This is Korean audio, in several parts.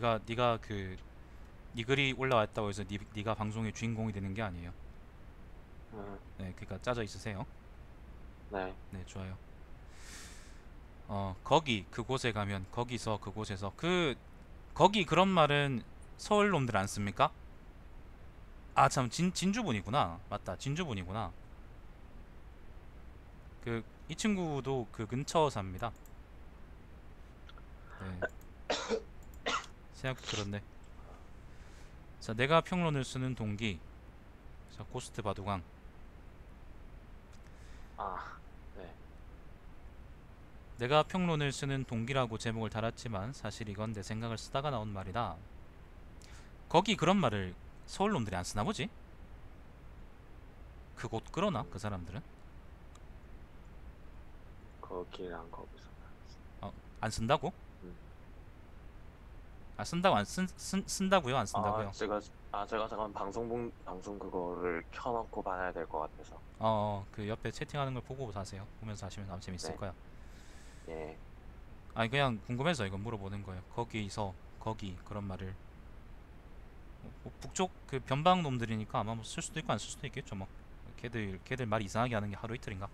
네가 그 네 글이 올라왔다고 해서 네가 방송의 주인공이 되는 게 아니에요. 음, 네, 그러니까 짜져 있으세요. 네. 네, 좋아요. 거기 그곳에 가면 거기서 그곳에서 거기 그런 말은 서울 놈들 안 씁니까? 아, 참 진주분이구나. 맞다. 진주분이구나. 그 이 친구도 그 근처 삽니다. 네. 생각 그렇네. 자, 내가 평론을 쓰는 동기. 자, 고스트 바둑왕. 아, 네. 내가 평론을 쓰는 동기라고 제목을 달았지만 사실 이건 내 생각을 쓰다가 나온 말이다. 거기 그런 말을 서울 놈들이 안 쓰나 보지? 그곳 그러나 그 음, 사람들은 거기랑 거기서. 안 쓴다고? 음. 아, 쓴다고 쓴다고요? 안 아, 쓴다고요? 제가 잠깐 방송 그거를 켜놓고 봐야 될 것 같아서. 그 옆에 채팅하는 걸 보고 사세요. 보면서 하시면 아마 재밌을 네. 거야. 예. 아니 그냥 궁금해서 이거 물어보는 거예요. 거기서 거기 그런 말을 북쪽 그 변방 놈들이니까 아마 뭐 쓸 수도 있고 안 쓸 수도 있겠죠 뭐. 걔들 말 이상하게 하는 게 하루 이틀인가.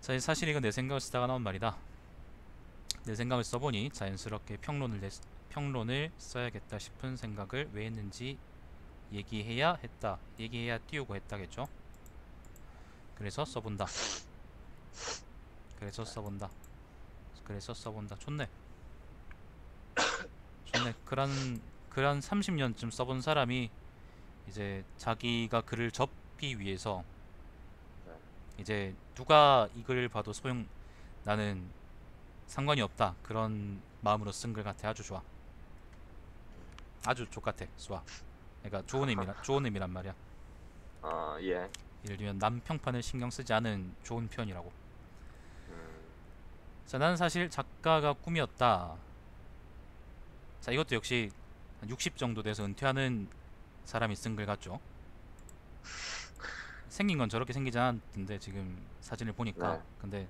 사실 이건 내 생각을 쓰다가 나온 말이다. 내 생각을 써보니 자연스럽게 평론을 써야겠다 싶은 생각을 왜 했는지 얘기해야 띄우고 했다겠죠. 그래서 써본다. 그래서 써본다. 그래서 써본다. 좋네. 좋네. 그런 30년쯤 써본 사람이 이제 자기가 글을 접기 위해서 네. 이제 누가 이 글을 봐도 나는 상관이 없다 그런 마음으로 쓴 글 같아. 아주 좋아. 음. 아주 족같아. 좋아. 그러니까 좋은 의미란 말이야. 예. 예를 들면 남 평판을 신경 쓰지 않은 좋은 표현이라고. 음, 자, 나는 사실 작가가 꿈이었다. 자, 이것도 역시 한 60 정도 돼서 은퇴하는 사람이 쓴 글 같죠. 생긴 건 저렇게 생기지 않았던데 지금 사진을 보니까. 네. 근데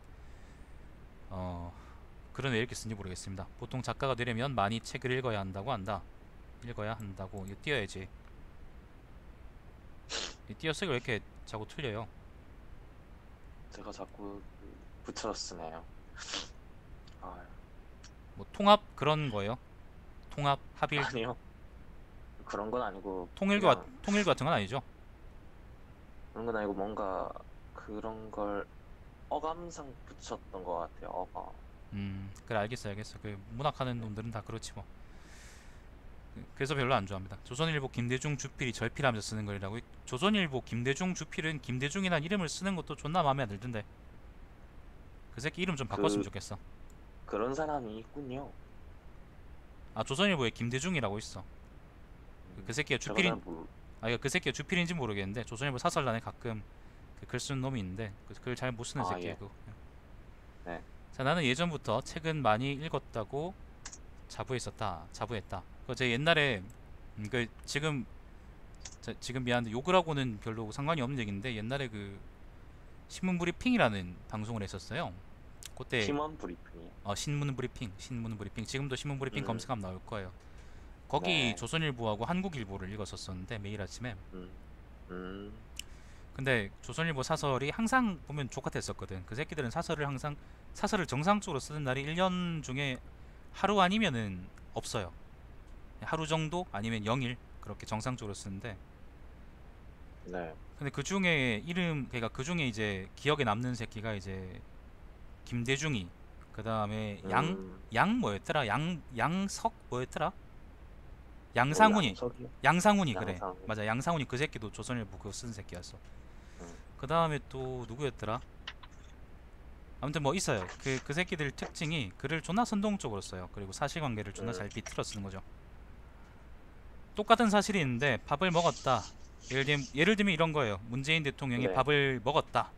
어 글은 왜 이렇게 쓴지 모르겠습니다. 보통 작가가 되려면 많이 책을 읽어야 한다고 한다. 읽어야 한다고. 이거 띄어야지. 이 띄어쓰기가 왜 이렇게 자꾸 틀려요? 제가 자꾸 붙여서 쓰네요. 아, 뭐 통합 그런 거예요? 통합 합일 아니요. 그런 건 아니고, 통일교 그냥, 통일교 같은 건 아니죠? 그런 건 아니고, 뭔가, 그런 걸 어감상 붙였던 것 같아요, 어감. 그래 알겠어. 그 문학하는 네. 놈들은 다 그렇지 뭐. 그래서 별로 안 좋아합니다. 조선일보 김대중 주필이 절필하면서 쓰는 글이라고. 조선일보 김대중 주필은 김대중이란 이름을 쓰는 것도 존나 마음에 안 들던데. 그 새끼 이름 좀 바꿨으면 그, 좋겠어. 그런 사람이 있군요. 아, 조선일보에 김대중이라고 있어. 그 새끼가 제가 잘 주필인 모르, 그 새끼가 주필인지 모르겠는데 조선일보 사설란에 가끔 글 쓰는 놈이 있는데 그 글 잘 못 쓰는 새끼야 예. 그거. 네. 자, 나는 예전부터 책은 많이 읽었다고 자부했다. 제 옛날에 지금 미안한데 욕을 하고는 별로 상관이 없는 얘기인데 옛날에 그 신문 브리핑이라는 방송을 했었어요. 그때 팀원 브리핑이요. 신문 브리핑 지금도 신문 브리핑 음, 검색하면 나올 거예요. 거기 네. 조선일보하고 한국일보를 읽었었는데 매일 아침에. 음, 음, 근데 조선일보 사설이 항상 보면 족같았었거든. 그 새끼들은 사설을 정상적으로 쓰는 날이 1년 중에 하루 아니면은 없어요. 하루 정도 아니면 0일 그렇게 정상적으로 쓰는데, 네. 근데 그 중에 그러니까 그 중에 이제 기억에 남는 새끼가 이제 김대중이, 그 다음에 음, 양 뭐였더라? 양석 뭐였더라? 뭐, 양상훈이. 양석이요? 양상훈이 그래. 양상, 맞아. 양상훈이 그 새끼도 조선일보 그거 쓴 새끼였어. 음, 그 다음에 또 누구였더라? 아무튼 뭐 있어요. 그 새끼들 특징이 글을 존나 선동적으로 써요. 그리고 사실관계를 존나 음, 잘 비틀어 쓰는 거죠. 똑같은 사실이 있는데 밥을 먹었다. 예를 들면 이런 거예요. 문재인 대통령이 네. 밥을 먹었다.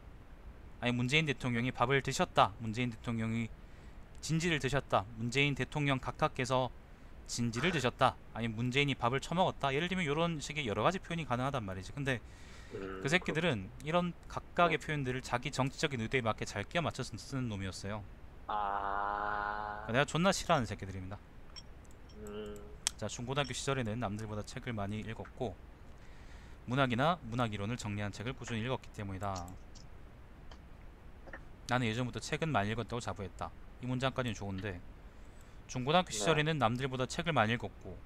아니 문재인 대통령이 밥을 드셨다. 문재인 대통령이 진지를 드셨다. 문재인 대통령 각하께서 진지를 드셨다. 아니 문재인이 밥을 처먹었다. 예를 들면 이런 식의 여러 가지 표현이 가능하단 말이지. 근데 그 새끼들은 그렇군요. 이런 네. 각각의 표현들을 자기 정치적인 의도에 맞게 잘 끼워 맞춰서 쓰는 놈이었어요. 아, 내가 존나 싫어하는 새끼들입니다. 음, 자, 중고등학교 시절에는 남들보다 책을 많이 읽었고 문학이나 문학이론을 정리한 책을 꾸준히 읽었기 때문이다. 나는 예전부터 책은 많이 읽었다고 자부했다. 이 문장까지는 좋은데 중고등학교 네, 시절에는 남들보다 책을 많이 읽었고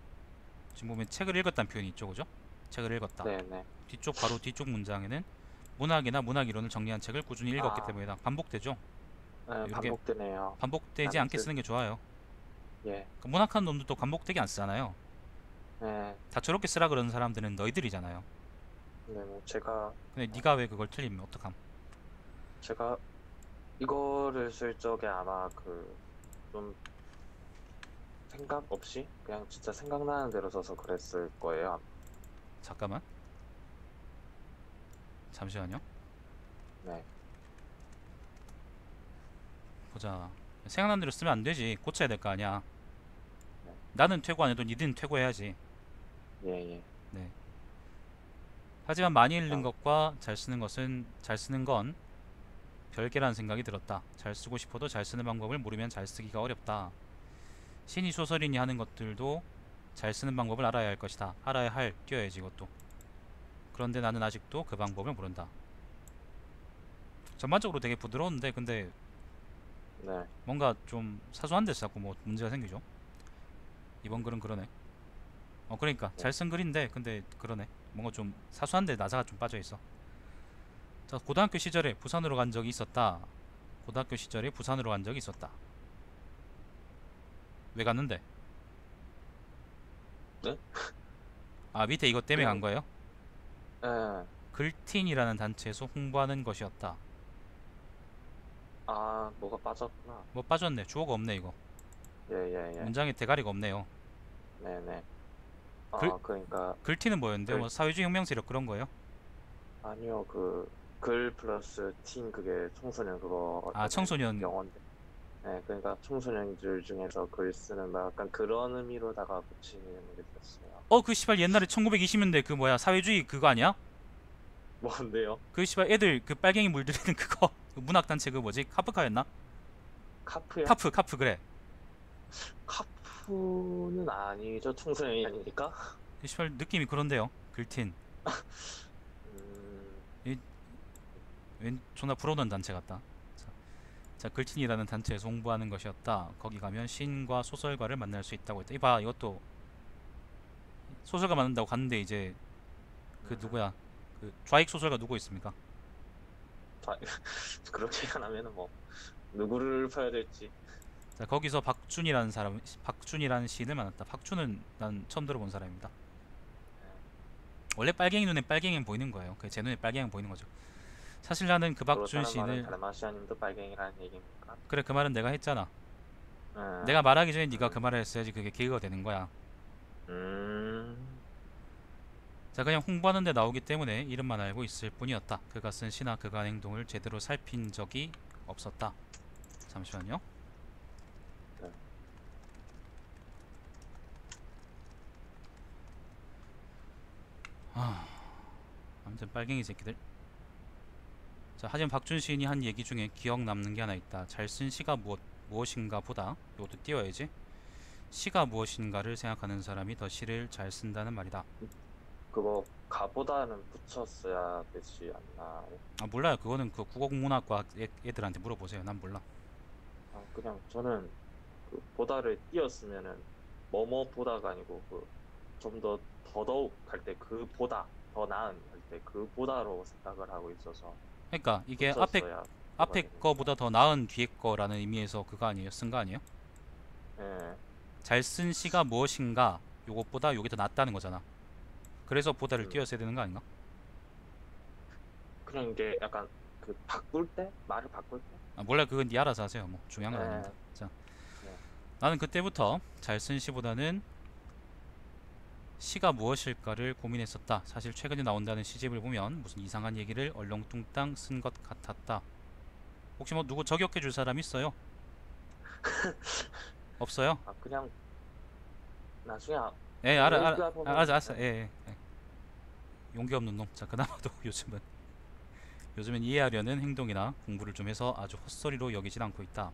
지금 보면 책을 읽었다는 표현이 있죠, 그죠? 책을 읽었다. 네, 네. 뒤쪽 바로 뒤쪽 문장에는 문학이나 문학이론을 정리한 책을 꾸준히 읽었기 아, 때문이다. 반복되죠? 네, 이렇게 반복되네요. 반복되지 않게 남들, 쓰는 게 좋아요. 예, 그 문학하는 놈들도 반복되게 안 쓰잖아요. 네, 다 저렇게 쓰라 그러는 사람들은 너희들이잖아요. 네, 뭐 근데 네가 왜 그걸 틀리면 어떡함? 제가 이거를 쓸 적에 아마 그, 좀 생각 없이 그냥 진짜 생각나는 대로 써서 그랬을 거예요. 잠깐만. 잠시만요. 네, 보자. 생각난 대로 쓰면 안 되지. 고쳐야 될 거 아니야. 네, 나는 퇴고 안 해도 니들은 퇴고해야지. 예, 예. 네. 하지만 많이 읽는 그냥, 것과 잘 쓰는 건 별개라는 생각이 들었다. 잘 쓰고 싶어도 잘 쓰는 방법을 모르면 잘 쓰기가 어렵다. 신이 소설이니 하는 것들도 잘 쓰는 방법을 알아야 할 것이다. 알아야 할, 뛰어야지 이것도. 그런데 나는 아직도 그 방법을 모른다. 전반적으로 되게 부드러운데 근데 네, 뭔가 좀 사소한 데서 자꾸 뭐 문제가 생기죠. 이번 글은 그러네. 그러니까 네. 잘 쓴 글인데 근데 그러네. 뭔가 좀 사소한데 나사가 좀 빠져 있어. 자, 고등학교 시절에 부산으로 간 적이 있었다. 고등학교 시절에 부산으로 간 적이 있었다. 왜 갔는데? 네? 아, 밑에 이것 때문에 간 그냥, 거예요? 예. 글틴이라는 단체에서 홍보하는 것이었다. 아, 뭐가 빠졌구나. 뭐 빠졌네. 주어가 없네 이거. 예, 예, 예. 문장에 대가리가 없네요. 네네. 글 그러니까, 글틴은 뭐였는데? 글, 뭐 사회주의 혁명 세력 그런 거예요? 아니요, 글 플러스 팀, 그게 청소년 아, 그거라는 청소년. 영어인데. 네, 그러니까 청소년들 중에서 글 쓰는, 막 약간 그런 의미로다가 붙이는 게 됐어요. 그 씨발 옛날에 1920년대 그 뭐야 사회주의 그거 아니야? 뭔데요? 그 씨발 애들 그 빨갱이 물들이는 그거 그 문학 단체 그 뭐지? 카프카였나? 카프요? 카프 그래. 카프는 아니죠. 청소년이 아니니까. 이 씨발 느낌이 그런데요. 글틴. 음, 이, 웬 존나 부러운 단체 같다. 자, 자, 글틴이라는 단체에서 홍보하는 것이었다. 거기 가면 시인과 소설가를 만날 수 있다고 했다. 이봐 이것도 소설가 만난다고 갔는데 이제 그 음, 누구야? 그 좌익 소설가 누구 있습니까? 자, 그렇게 안 하면은 뭐, 누구를 봐야 될지. 자, 거기서 박준이라는 시인을 만났다. 박준은 난 처음 들어본 사람입니다. 네, 원래 빨갱이 눈에 빨갱이는 보이는 거예요. 그 제 눈에 빨갱이는 보이는 거죠. 사실 나는 그 박준 그렇다는 말은 시인을 달마시아님도 빨갱이라는 얘기입니까? 그래 그 말은 내가 했잖아. 음, 내가 말하기 전에 네가 그 음, 말을 했어야지 그게 계기가 되는 거야. 음, 자 그냥 홍보하는 데 나오기 때문에 이름만 알고 있을 뿐이었다. 그가 쓴 시나 그가 한 행동을 제대로 살핀 적이 없었다. 잠시만요. 네. 아무튼 빨갱이 새끼들. 자 하지만 박준 시인이 한 얘기 중에 기억 남는 게 하나 있다. 잘 쓴 시가 무엇인가 보다 이것도 띄워야지. 시가 무엇인가를 생각하는 사람이 더 시를 잘 쓴다는 말이다. 그거 가보다는 붙였어야 되지 않나요? 아 몰라요. 그거는 그 국어국문학과 애들한테 물어보세요. 난 몰라. 그냥 저는 그 보다를 띄었으면은 뭐뭐 보다가 아니고 그 좀 더 더더욱 할 때 그 보다 더 나은 할 때 그 보다로 생각을 하고 있어서 그러니까 이게 붙였어야 앞에 되거든요. 거보다 더 나은 뒤에 거라는 의미에서 그거 아니에요? 쓴 거 아니에요? 예, 잘 쓴 시가 무엇인가 요것보다 요게 더 낫다는 거잖아. 그래서 보다를 음, 띄웠어야 되는 거 아닌가? 그냥 이게 약간 그 바꿀 때 말을 바꿀 때, 아 몰라 그건 니 알아서 하세요. 뭐 중요한 건 아닙니다. 예, 자 네, 나는 그때부터 잘 쓴 시보다는 시가 무엇일까를 고민했었다. 사실 최근에 나온다는 시집을 보면 무슨 이상한 얘기를 얼렁뚱땅 쓴 것 같았다. 혹시 뭐 누구 저격해 줄 사람 있어요? 없어요? 그냥 나중에 예, 읽다 보면 알았어. 예, 예, 예. 용기 없는 놈. 자, 그나마도 요즘은 이해하려는 행동이나 공부를 좀 해서 아주 헛소리로 여기질 않고 있다.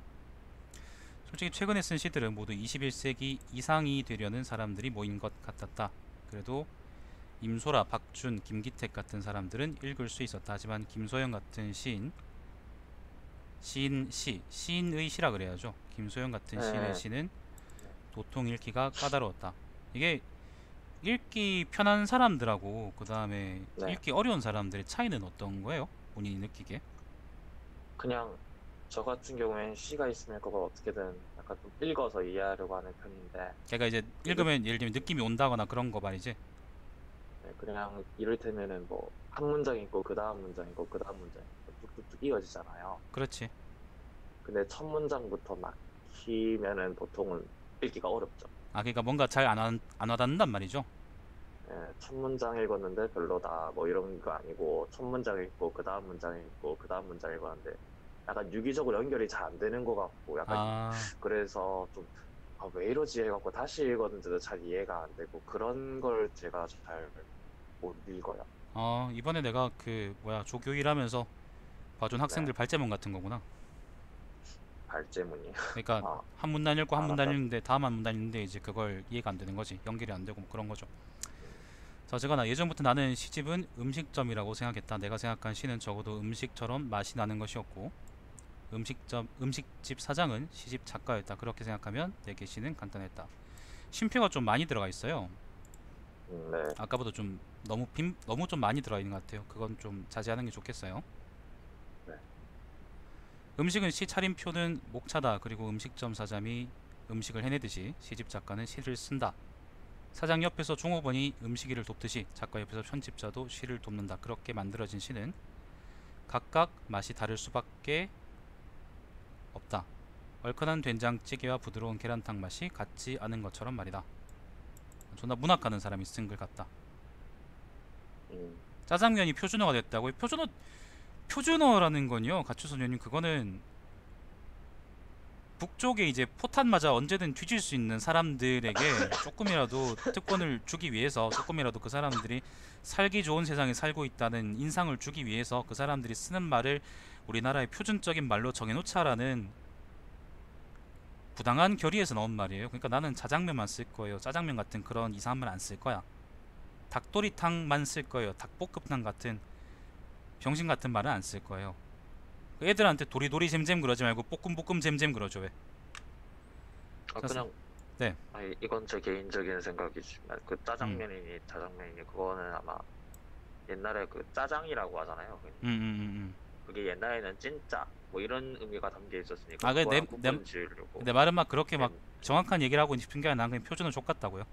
솔직히 최근에 쓴 시들은 모두 21세기 이상이 되려는 사람들이 모인 것 같았다. 그래도 임소라, 박준, 김기택 같은 사람들은 읽을 수 있었다. 하지만 김소영 같은 시인의 시라 그래야죠. 김소영 같은 시인의 네. 시는 도통 읽기가 까다로웠다. 이게 읽기 편한 사람들하고 그 다음에 네. 읽기 어려운 사람들의 차이는 어떤 거예요? 본인이 느끼기에? 그냥 저 같은 경우엔 시가 있으면 그걸 어떻게든 약간 좀 읽어서 이해하려고 하는 편인데 걔가 이제 그 느, 읽으면 예를 들면 느낌이 온다거나 그런 거 말이지. 네, 그냥 이를테면은 뭐 한 문장 있고 그 다음 문장 있고 그 다음 문장 있고 뚝뚝뚝 이어지잖아요. 그렇지. 근데 첫 문장부터 막히면은 보통은 읽기가 어렵죠. 아 그러니까 뭔가 잘 안 와닿는단 말이죠. 예, 첫 문장 읽었는데 별로다 뭐 이런 거 아니고 첫 문장 읽고 그 다음 문장 읽고 그 다음 문장 읽었는데 약간 유기적으로 연결이 잘 안 되는 것 같고 약간 아, 그래서 좀 아, 왜 이러지 해갖고 다시 읽었는데도 잘 이해가 안 되고 그런 걸 제가 잘 못 읽어요. 이번에 내가 그 뭐야 조교 일하면서 봐준 네, 학생들 발제문 같은 거구나. 발제문이. 그러니까 아, 한 문단 읽고 한 문단 아까 읽는데 다음 한 문단 읽는데 이제 그걸 이해가 안 되는 거지. 연결이 안 되고 뭐 그런 거죠. 음, 자, 어쨌거나 예전부터 나는 시집은 음식점이라고 생각했다. 내가 생각한 시는 적어도 음식처럼 맛이 나는 것이었고 음식집 사장은 시집 작가였다. 그렇게 생각하면 내게 시는 간단했다. 쉼표가 좀 많이 들어가 있어요. 네, 아까보다 좀 너무 좀 많이 들어가 있는 것 같아요. 그건 좀 자제하는 게 좋겠어요. 네, 음식은 시 차림표는 목차다. 그리고 음식점 사장이 음식을 해내듯이 시집 작가는 시를 쓴다. 사장 옆에서 종업원이 음식일을 돕듯이 작가 옆에서 편집자도 시를 돕는다. 그렇게 만들어진 시는 각각 맛이 다를 수밖에 없다. 얼큰한 된장찌개와 부드러운 계란탕 맛이 같지 않은 것처럼 말이다. 존나 문학하는 사람이 쓴 글 같다. 음, 짜장면이 표준어가 됐다고요? 표준어라는 건요, 가추소년님, 그거는 북쪽에 이제 포탄 맞아 언제든 뒤질 수 있는 사람들에게 조금이라도 특권을 주기 위해서, 조금이라도 그 사람들이 살기 좋은 세상에 살고 있다는 인상을 주기 위해서 그 사람들이 쓰는 말을 우리나라의 표준적인 말로 정해놓자라는 부당한 결의에서 나온 말이에요. 그러니까 나는 자장면만 쓸 거예요. 짜장면 같은 그런 이상한 말 안 쓸 거야. 닭도리탕만 쓸 거예요. 닭볶음탕 같은 병신 같은 말은 안 쓸 거예요. 애들한테 도리도리 잼잼 그러지 말고 볶음볶음 잼잼 그러죠. 왜? 아 자, 그냥 네. 아니, 이건 제 개인적인 생각이지만 그 음. 짜장면이니 자장면이니 그거는 아마 옛날에 그 짜장이라고 하잖아요. 음, 음, 음, 음. 그게 옛날에는 찐짜 뭐 이런 의미가 담겨 있었으니까 아, 그 그거랑 구분 지으려고 내 말은 막 그렇게 막 된 정확한 얘기를 하고 싶은 게 아니라 난 그냥 표준어 족같다고요.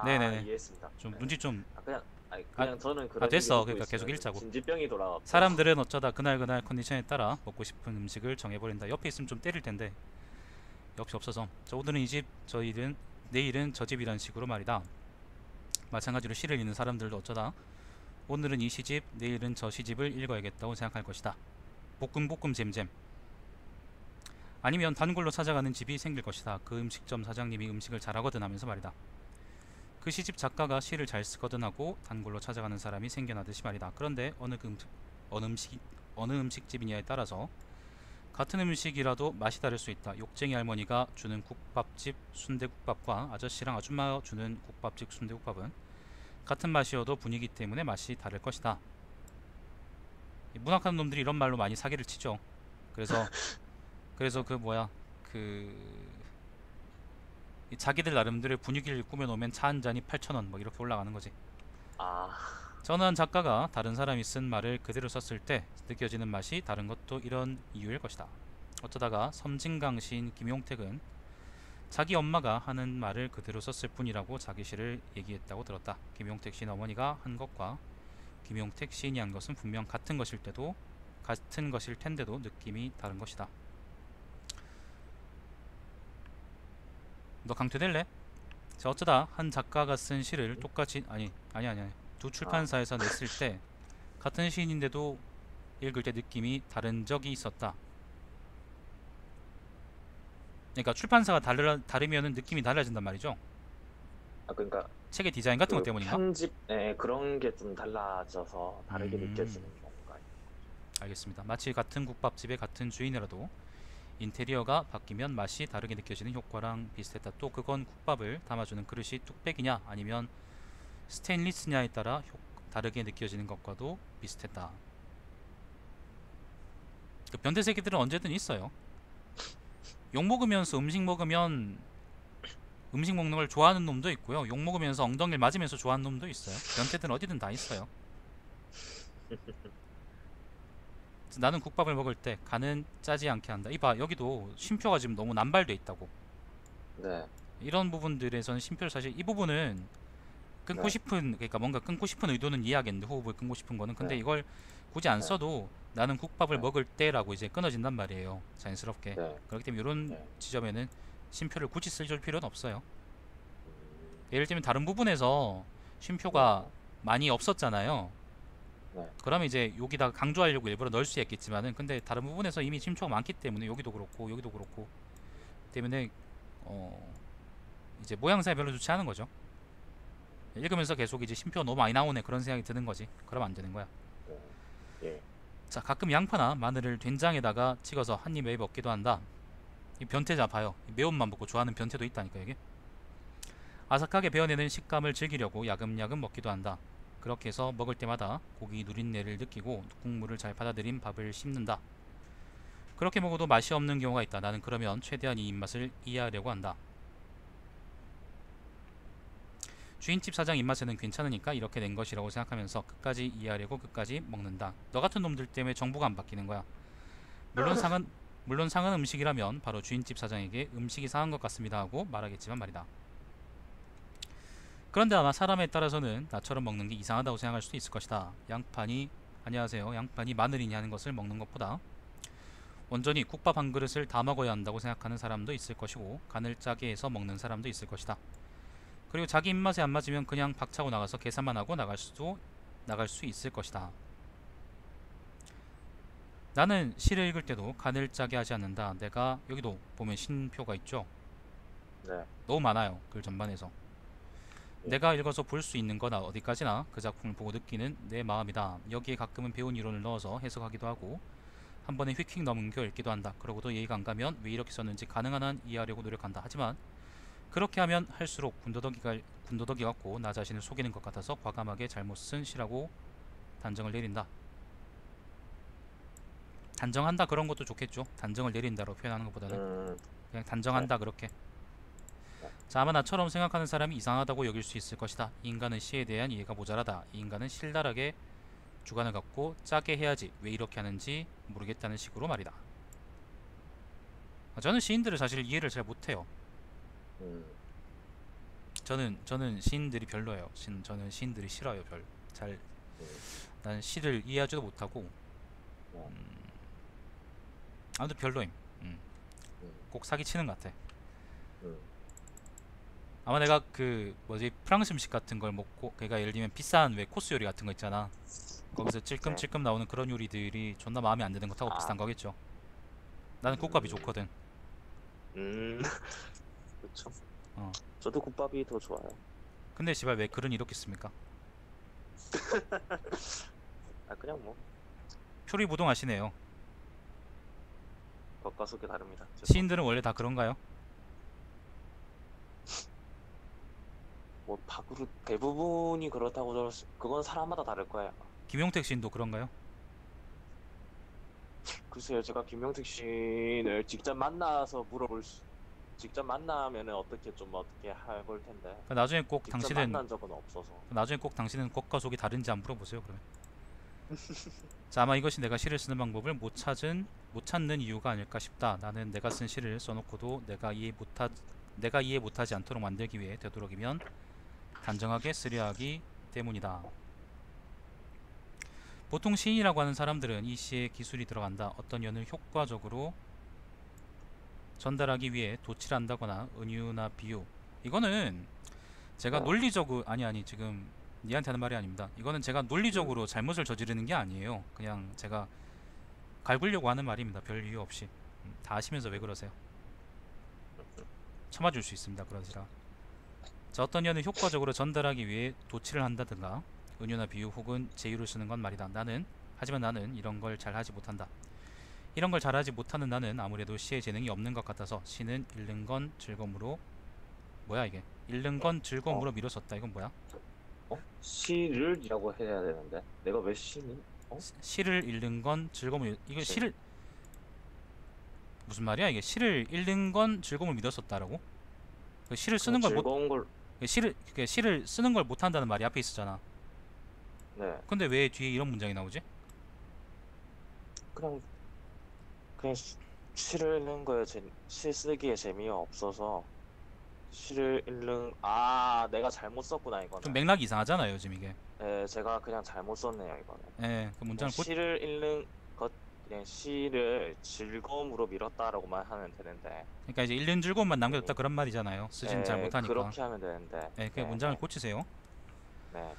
네네네. 이해했습니다. 좀 네. 눈치 좀. 아 그냥 아, 그냥 저는 그런 얘기 됐어. 듣고 그러니까 계속 있으면 읽자고. 진지병이 돌아왔고 사람들은 어쩌다 그날 컨디션에 따라 먹고 싶은 음식을 정해버린다. 옆에 있으면 좀 때릴 텐데 역시 없어서. 자, 오늘은 이 집, 저희는 내일은 저 집이란 식으로 말이다. 마찬가지로 시를 읽는 사람들도 어쩌다 오늘은 이 시집, 내일은 저 시집을 읽어야겠다고 생각할 것이다. 볶음 잼잼. 아니면 단골로 찾아가는 집이 생길 것이다. 그 음식점 사장님이 음식을 잘하거든 하면서 말이다. 그 시집 작가가 시를 잘 쓰거든 하고 단골로 찾아가는 사람이 생겨나듯이 말이다. 그런데 어느 음식 어느 음식집이냐에 따라서 같은 음식이라도 맛이 다를 수 있다. 욕쟁이 할머니가 주는 국밥집 순대국밥과 아저씨랑 아줌마가 주는 국밥집 순대국밥은 같은 맛이어도 분위기 때문에 맛이 다를 것이다. 문학하는 놈들이 이런 말로 많이 사기를 치죠. 그래서 그 뭐야 그 자기들 나름대로 분위기를 꾸며놓으면 차 한 잔이 8,000원 뭐 이렇게 올라가는 거지. 아 전한 작가가 다른 사람이 쓴 말을 그대로 썼을 때 느껴지는 맛이 다른 것도 이런 이유일 것이다. 어쩌다가 섬진강 시인 김용택은 자기 엄마가 하는 말을 그대로 썼을 뿐이라고 자기 시를 얘기했다고 들었다. 김용택 시인 어머니가 한 것과 김용택 시인이 한 것은 분명 같은 것일 텐데도 느낌이 다른 것이다. 너 강퇴될래? 자, 어쩌다 한 작가가 쓴 시를 똑같이 아니 두 아, 출판사에서 냈을 때 같은 시인인데도 읽을 때 느낌이 다른 적이 있었다. 그러니까 출판사가 다르면은 느낌이 달라진단 말이죠. 그러니까 책의 디자인 같은 것 그 때문인가? 편집 그런 게 좀 달라져서 다르게 음, 느껴지는 경우가 있는 거죠. 알겠습니다. 마치 같은 국밥집의 같은 주인이라도 인테리어가 바뀌면 맛이 다르게 느껴지는 효과랑 비슷했다. 또 그건 국밥을 담아주는 그릇이 뚝배기냐 아니면 스테인리스냐에 따라 다르게 느껴지는 것과도 비슷했다. 그 변태새끼들은 언제든 있어요. 욕 먹으면서 음식 먹으면 음식 먹는 걸 좋아하는 놈도 있고요. 욕 먹으면서 엉덩이를 맞으면서 좋아하는 놈도 있어요. 변태들은 어디든 다 있어요. 나는 국밥을 먹을 때 간은 짜지 않게 한다. 이봐, 여기도 쉼표가 지금 너무 남발돼 있다고. 네. 이런 부분들에서는 쉼표를 사실 이 부분은 끊고 네. 싶은, 그러니까 뭔가 끊고 싶은 의도는 이해하겠는데, 호흡을 끊고 싶은 거는. 근데 네. 이걸 굳이 안 네. 써도 나는 국밥을 네. 먹을 때라고 이제 끊어진단 말이에요. 자연스럽게. 네. 그렇기 때문에 이런 네. 지점에는 쉼표를 굳이 쓸 필요는 없어요. 음, 예를 들면 다른 부분에서 쉼표가 많이 없었잖아요. 네. 그러면 이제 여기다가 강조하려고 일부러 넣을 수 있겠지만은, 근데 다른 부분에서 이미 쉼표가 많기 때문에 여기도 그렇고 여기도 그렇고 때문에 이제 모양새가 별로 좋지 않은 거죠. 읽으면서 계속 이제 쉼표가 너무 많이 나오네 그런 생각이 드는 거지. 그러면 안 되는 거야. 네. 예. 자, 가끔 양파나 마늘을 된장에다가 찍어서 한 입에 먹기도 한다. 이 변태자 봐요. 이 매운맛 먹고 좋아하는 변태도 있다니까 이게. 아삭하게 베어내는 식감을 즐기려고 야금야금 먹기도 한다. 그렇게 해서 먹을 때마다 고기 누린내를 느끼고 국물을 잘 받아들인 밥을 씹는다. 그렇게 먹어도 맛이 없는 경우가 있다. 나는 그러면 최대한 이 입맛을 이해하려고 한다. 주인집 사장 입맛에는 괜찮으니까 이렇게 낸 것이라고 생각하면서 끝까지 이해하려고 끝까지 먹는다. 너 같은 놈들 때문에 정부가 안 바뀌는 거야. 물론 상한 음식이라면 바로 주인집 사장에게 음식이 상한 것 같습니다 하고 말하겠지만 말이다. 그런데 아마 사람에 따라서는 나처럼 먹는 게 이상하다고 생각할 수도 있을 것이다. 안녕하세요. 양파니 마늘이니 하는 것을 먹는 것보다 온전히 국밥 한 그릇을 다 먹어야 한다고 생각하는 사람도 있을 것이고, 간을 짜게 해서 먹는 사람도 있을 것이다. 그리고 자기 입맛에 안 맞으면 그냥 박차고 나가서 계산만 하고 나갈 수 있을 것이다. 나는 시를 읽을 때도 간을 짜게 하지 않는다. 내가 여기도 보면 신표가 있죠. 네. 너무 많아요. 글 전반에서. 예. 내가 읽어서 볼 수 있는 거나 어디까지나 그 작품을 보고 느끼는 내 마음이다. 여기에 가끔은 배운 이론을 넣어서 해석하기도 하고 한 번에 휙휙 넘겨 읽기도 한다. 그러고도 이해가 안 가면 왜 이렇게 썼는지 가능한 한 이해하려고 노력한다. 하지만 그렇게 하면 할수록 군더더기 같고 나 자신을 속이는 것 같아서 과감하게 잘못 쓴 시라고 단정을 내린다. 단정한다 그런 것도 좋겠죠. 단정을 내린다로 표현하는 것보다는 그냥 단정한다 그렇게. 자, 아마 나처럼 생각하는 사람이 이상하다고 여길 수 있을 것이다. 이 인간은 시에 대한 이해가 모자라다. 이 인간은 신랄하게 주관을 갖고 짜게 해야지 왜 이렇게 하는지 모르겠다는 식으로 말이다. 저는 시인들을 사실 이해를 잘 못해요. 저는 시인들이 별로예요. 저는 시인들이 싫어요. 난 시를 이해하지도 못하고 아무튼 별로임. 꼭 사기치는 것 같아. 아마 내가 그 뭐지 프랑스 음식 같은 걸 먹고, 그러니까 예를 들면 비싼 왜 코스 요리 같은 거 있잖아. 거기서 찔끔찔끔 나오는 그런 요리들이 존나 마음에 안 드는 것하고 비슷한 거겠죠. 나는 국밥이 좋거든. 그렇죠. 어. 저도 국밥이 더 좋아요. 근데 씨발 왜 글은 이렇게 씁니까? 그냥 뭐 표리부동하시네요. 겉과 속이 다릅니다. 시인들은 원래 다 그런가요? 뭐 대부분이 그렇다고 그건 사람마다 다를 거예요. 김용택 시인도 그런가요? 글쎄요, 제가 김용택 씨를 직접 만나면은 어떻게 해볼 텐데. 나중에 꼭 직접 당신은 만난 적은 없어서. 겉과 속이 다른지 안 물어보세요 그러면. 자, 아마 이것이 내가 시를 쓰는 방법을 못 찾는 이유가 아닐까 싶다. 나는 내가 쓴 시를 써놓고도 내가 이해 못하지 않도록 만들기 위해 되도록이면 단정하게 쓰려 하기 때문이다. 보통 시인이라고 하는 사람들은 이 시에 기술이 들어간다. 어떤 연을 효과적으로 전달하기 위해 도칠한다거나 은유나 비유. 이거는 제가 논리적으로 지금 니한테 하는 말이 아닙니다. 이거는 제가 논리적으로 잘못을 저지르는 게 아니에요. 그냥 제가 갈구려고 하는 말입니다. 별 이유 없이. 다 아시면서 왜 그러세요? 참아줄 수 있습니다. 그러시라. 자, 어떤 연을 효과적으로 전달하기 위해 도치를 한다든가 은유나 비유 혹은 제휴를 쓰는 건 말이다. 하지만 나는 이런 걸 잘 하지 못한다. 이런 걸 잘하지 못하는 나는 아무래도 시에 재능이 없는 것 같아서 시는 잃는 건 즐거움으로 뭐야 이게 잃는 건 어? 즐거움으로 미뤄졌다. 이건 뭐야? 시를이라고 해야 되는데 내가 왜 시니? 시를 잃는 건 즐거움을 이거 시. 시를 무슨 말이야 이게 시를 잃는 건 즐거움을 믿었었다라고? 그 시를 그냥 쓰는 걸 못 즐거운 걸. 시를 쓰는 걸 못한다는 말이 앞에 있었잖아. 네. 근데 왜 뒤에 이런 문장이 나오지? 그냥 그냥 시를 읽는 거에 시 쓰기에 재미가 없어서 시를 읽는. 내가 잘못 썼구나 이거는. 좀 맥락이 이상하잖아요 요즘 이게. 네, 제가 그냥 잘못 썼네요 이거는. 예, 그 그냥 문장을 시를 읽는 것. 그냥 시를 즐거움으로 밀었다라고만 하면 되는데. 그러니까 이제 읽는 즐거움만 남겨뒀다 음, 그런 말이잖아요. 쓰지는 잘 못하니까. 그렇게 하면 되는데. 예, 그 네, 문장을 네, 고치세요. 네.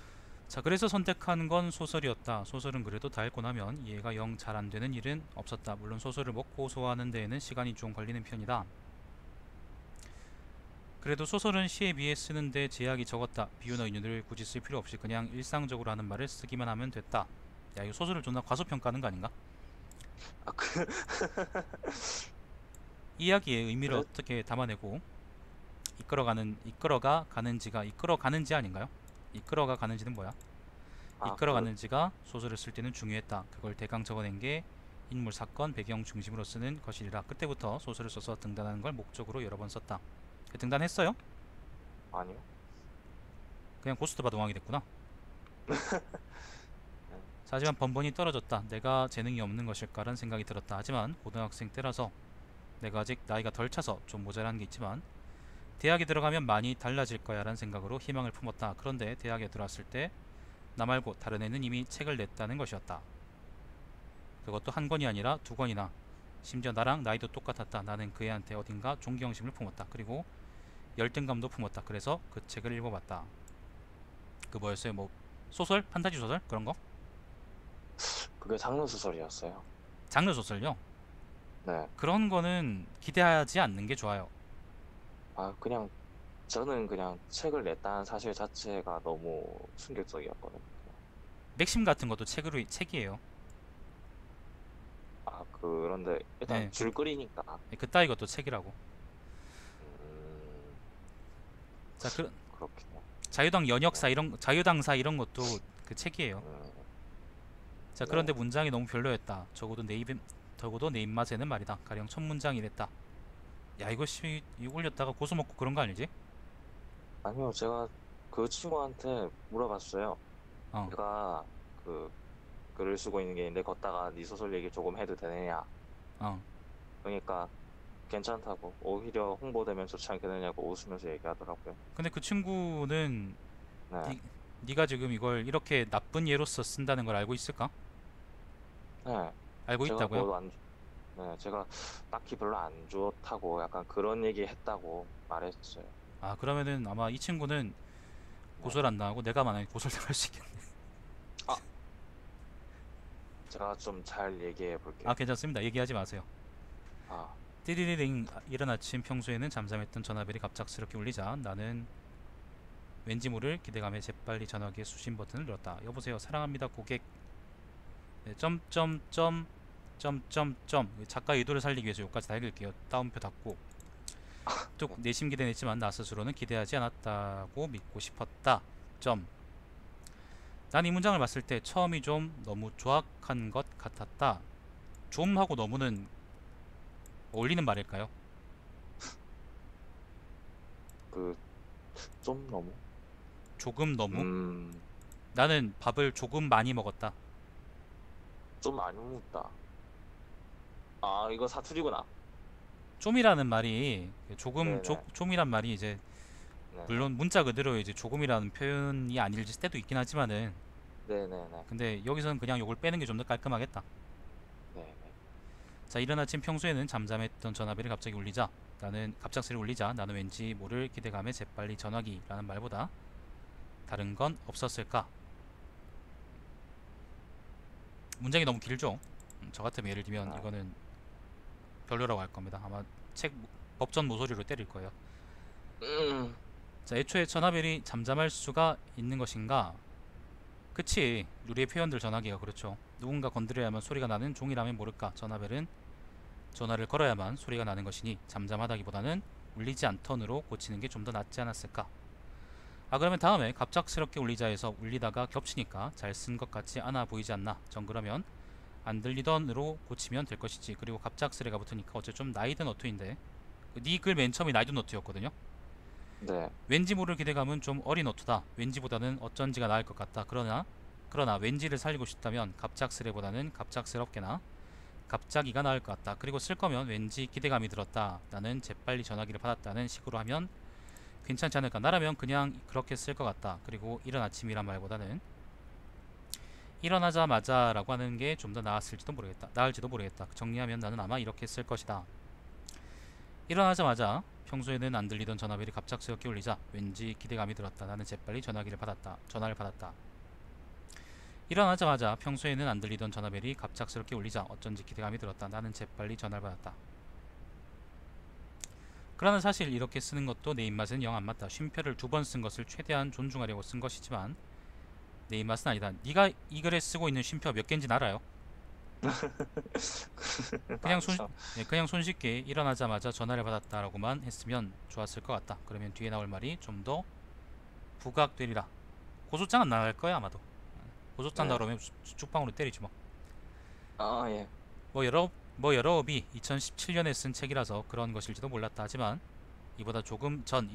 자, 그래서 선택한 건 소설이었다. 소설은 그래도 다 읽고 나면 이해가 영 잘 안 되는 일은 없었다. 물론 소설을 먹고 소화하는 데에는 시간이 좀 걸리는 편이다. 그래도 소설은 시에 비해 쓰는데 제약이 적었다. 비유나 인유를 굳이 쓸 필요 없이 그냥 일상적으로 하는 말을 쓰기만 하면 됐다. 야, 이거 소설을 존나 과소평가하는 거 아닌가? 아, 그, 이야기의 의미를 그래? 어떻게 담아내고 이끌어가는지 아닌가요? 이끌어가 가는지는 뭐야? 그, 이끌어가는지가 소설을 쓸 때는 중요했다. 그걸 대강 적어낸 게 인물, 사건, 배경 중심으로 쓰는 것이라. 그때부터 소설을 써서 등단하는 걸 목적으로 여러 번 썼다. 등단했어요? 아니요. 그냥 고스트 바동항이 됐구나. 네. 하지만 번번이 떨어졌다. 내가 재능이 없는 것일까라는 생각이 들었다. 하지만 고등학생 때라서 내가 아직 나이가 덜 차서 좀 모자란 게 있지만 대학에 들어가면 많이 달라질 거야 라는 생각으로 희망을 품었다. 그런데 대학에 들어왔을 때 나 말고 다른 애는 이미 책을 냈다는 것이었다. 그것도 한 권이 아니라 두 권이나. 심지어 나랑 나이도 똑같았다. 나는 그 애한테 어딘가 존경심을 품었다. 그리고 열등감도 품었다. 그래서 그 책을 읽어봤다. 그 뭐였어요? 뭐 소설? 판타지 소설? 그런 거? 그게 장르 소설이었어요. 장르 소설요? 네. 그런 거는 기대하지 않는 게 좋아요. 그냥 저는 그냥 책을 냈다는 사실 자체가 너무 충격적이었거든요. 맥심 같은 것도 책이에요. 그런데 일단 네, 줄거리니까. 그따위 것도 책이라고. 음, 자, 그렇군요. 자유당 네. 연역사 자유당사 이런 것도 그 책이에요. 음, 자, 네. 그런데 문장이 너무 별로였다. 적어도 내 입맛에는 말이다. 가령 첫 문장이랬다. 야, 이거 올렸다가 고소 먹고 그런 거 아니지? 아니요, 제가 그 친구한테 물어봤어요. 어, 내가 그 글을 쓰고 있는 게 있는데 걷다가 네 소설 얘기 조금 해도 되느냐. 어. 그러니까 괜찮다고, 오히려 홍보되면 좋지 않겠느냐고 웃으면서 얘기하더라고요. 근데 그 친구는 네. 니, 네가 지금 이걸 이렇게 나쁜 예로서 쓴다는 걸 알고 있을까? 네. 알고 제가 있다고요? 네, 제가 딱히 별로 안 좋다고 약간 그런 얘기 했다고 말했어요. 아, 그러면은 아마 이 친구는 네. 고소를 안 당하고 내가 만약에 고소를 당할 수 있겠네. 아, 제가 좀 잘 얘기해 볼게요. 아, 괜찮습니다. 얘기하지 마세요. 아, 띠리리링. 이른 아침. 평소에는 잠잠했던 전화벨이 갑작스럽게 울리자 나는 왠지 모를 기대감에 재빨리 전화기의 수신 버튼을 눌렀다. 여보세요. 사랑합니다 고객. 네, 점점점 작가 의도를 살리기 위해서 여기까지 다 읽을게요. 따옴표 닫고. 뚝. 내심 기대했지만 나 스스로는 기대하지 않았다고 믿고 싶었다. 점. 난 이 문장을 봤을 때 처음이 좀 너무 조악한 것 같았다. 좀 하고 너무는 어울리는 말일까요? 그, 좀 너무? 조금 너무? 음, 나는 밥을 조금 많이 먹었다. 좀 안 묻다. 이거 사투리구나. 좀이라는 말이 네네. 좀이란 말이 이제 네네. 물론 문자 그대로 이제 조금이라는 표현이 아닐 때도 있긴 하지만은 네네네. 근데 여기서는 그냥 요걸 빼는 게 좀 더 깔끔하겠다. 네네. 자, 이른 아침. 평소에는 잠잠했던 전화벨이 갑작스레 울리자 나는 왠지 모를 기대감에 재빨리 전화기라는 말보다 다른 건 없었을까? 문장이 너무 길죠? 저 같으면 예를 들면 아, 이거는 별로라고 할 겁니다. 아마 책 법전 모서리로 때릴 거예요. 음, 자, 애초에 전화벨이 잠잠할 수가 있는 것인가? 그치, 누리의 표현들 전화기가 그렇죠. 누군가 건드려야만 소리가 나는 종이라면 모를까. 전화벨은 전화를 걸어야만 소리가 나는 것이니 잠잠하다기보다는 울리지 않던으로 고치는 게 좀 더 낫지 않았을까. 아 그러면 다음에 갑작스럽게 울리자 해서 울리다가 겹치니까 잘 쓴 것 같지 않아 보이지 않나. 전 그러면 안 들리던으로 고치면 될 것이지. 그리고 갑작스레가 붙으니까 어째 좀 나이든 어투인데 네 글 맨 처음이 나이든 어투였거든요. 네. 왠지 모를 기대감은 좀 어린 어투다. 왠지보다는 어쩐지가 나을 것 같다. 그러나 왠지를 살리고 싶다면 갑작스레보다는 갑작스럽게나 갑자기가 나을 것 같다. 그리고 쓸 거면 왠지 기대감이 들었다. 나는 재빨리 전화기를 받았다는 식으로 하면 괜찮지 않을까. 나라면 그냥 그렇게 쓸 것 같다. 그리고 이른 아침이란 말보다는 일어나자마자 라고 하는 게 좀 더 나을지도 모르겠다. 정리하면 나는 아마 이렇게 쓸 것이다. 일어나자마자 평소에는 안 들리던 전화벨이 갑작스럽게 울리자 왠지 기대감이 들었다. 나는 재빨리 전화를 받았다. 일어나자마자 평소에는 안 들리던 전화벨이 갑작스럽게 울리자 어쩐지 기대감이 들었다. 나는 재빨리 전화를 받았다. 그러나 사실 이렇게 쓰는 것도 내 입맛에는 영 안 맞다. 쉼표를 2번 쓴 것을 최대한 존중하려고 쓴 것이지만 내 입맛은 아니다. 네가 이 글에 쓰고 있는 쉼표 몇 개인지 알아요? 많죠. 그냥 손쉽게 일어나자마자 전화를 받았다라고만 했으면 좋았을 것 같다. 그러면 뒤에 나올 말이 좀 더 부각되리라. 고소장 안 나갈 거야 아마도. 고소장 네. 나오면 죽방으로 때리지 뭐. 아, 예. 여러 업이 2017년에 쓴 책이라서 그런 것일지도 몰랐다. 하지만 이보다 조금 전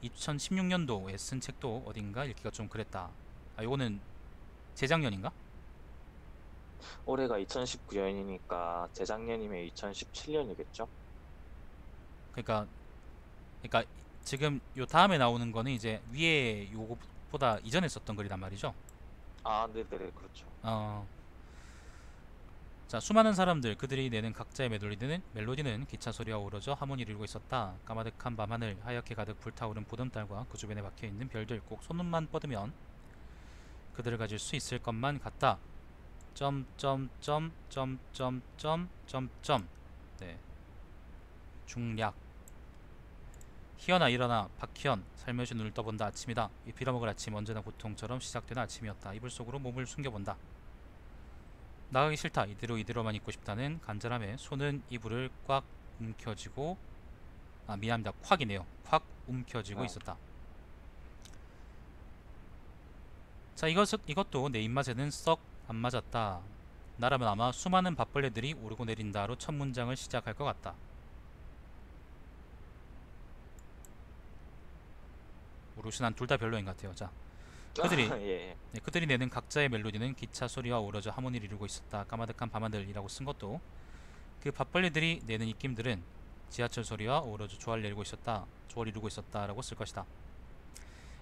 2016년도에 쓴 책도 어딘가 읽기가 좀 그랬다. 아 요거는 재작년인가? 올해가 2019년이니까 재작년이면 2017년이겠죠? 그러니까 그러니까 지금 요 다음에 나오는 거는 이제 위에 요거보다 이전에 썼던 글이란 말이죠. 아, 네네, 그렇죠. 자, 수많은 사람들 그들이 내는 각자의 멜로디는 기차 소리와 어우러져 하모니를 이루고 있었다. 까마득한 밤하늘, 하얗게 가득 불타오른 보름달과 그 주변에 박혀있는 별들 꼭 손눈만 뻗으면 그들을 가질 수 있을 것만 같다. 점점점점점점점. 네, 중략. 희연아 일어나. 박희연. 살며시 눈을 떠본다. 아침이다. 이 빌어먹을 아침 언제나 보통처럼 시작되는 아침이었다. 이불 속으로 몸을 숨겨본다. 나가기 싫다. 이대로만 있고 싶다는 간절함에 손은 이불을 꽉 움켜쥐고 미안합니다. 콱이네요. 콱 움켜쥐고 네. 있었다. 자, 이것도 내 입맛에는 썩 안 맞았다. 나라면 아마 수많은 밥벌레들이 오르고 내린다로 첫 문장을 시작할 것 같다. 우르시 난 둘 다 별로인 것 같아요. 자, 그들이 예, 예. 그들이 내는 각자의 멜로디는 기차 소리와 어우러져 하모니를 이루고 있었다. 까마득한 밤하늘이라고 쓴 것도 그 밥벌레들이 내는 입김들은 지하철 소리와 어우러져 조화를 이루고 있었다라고 쓸 것이다.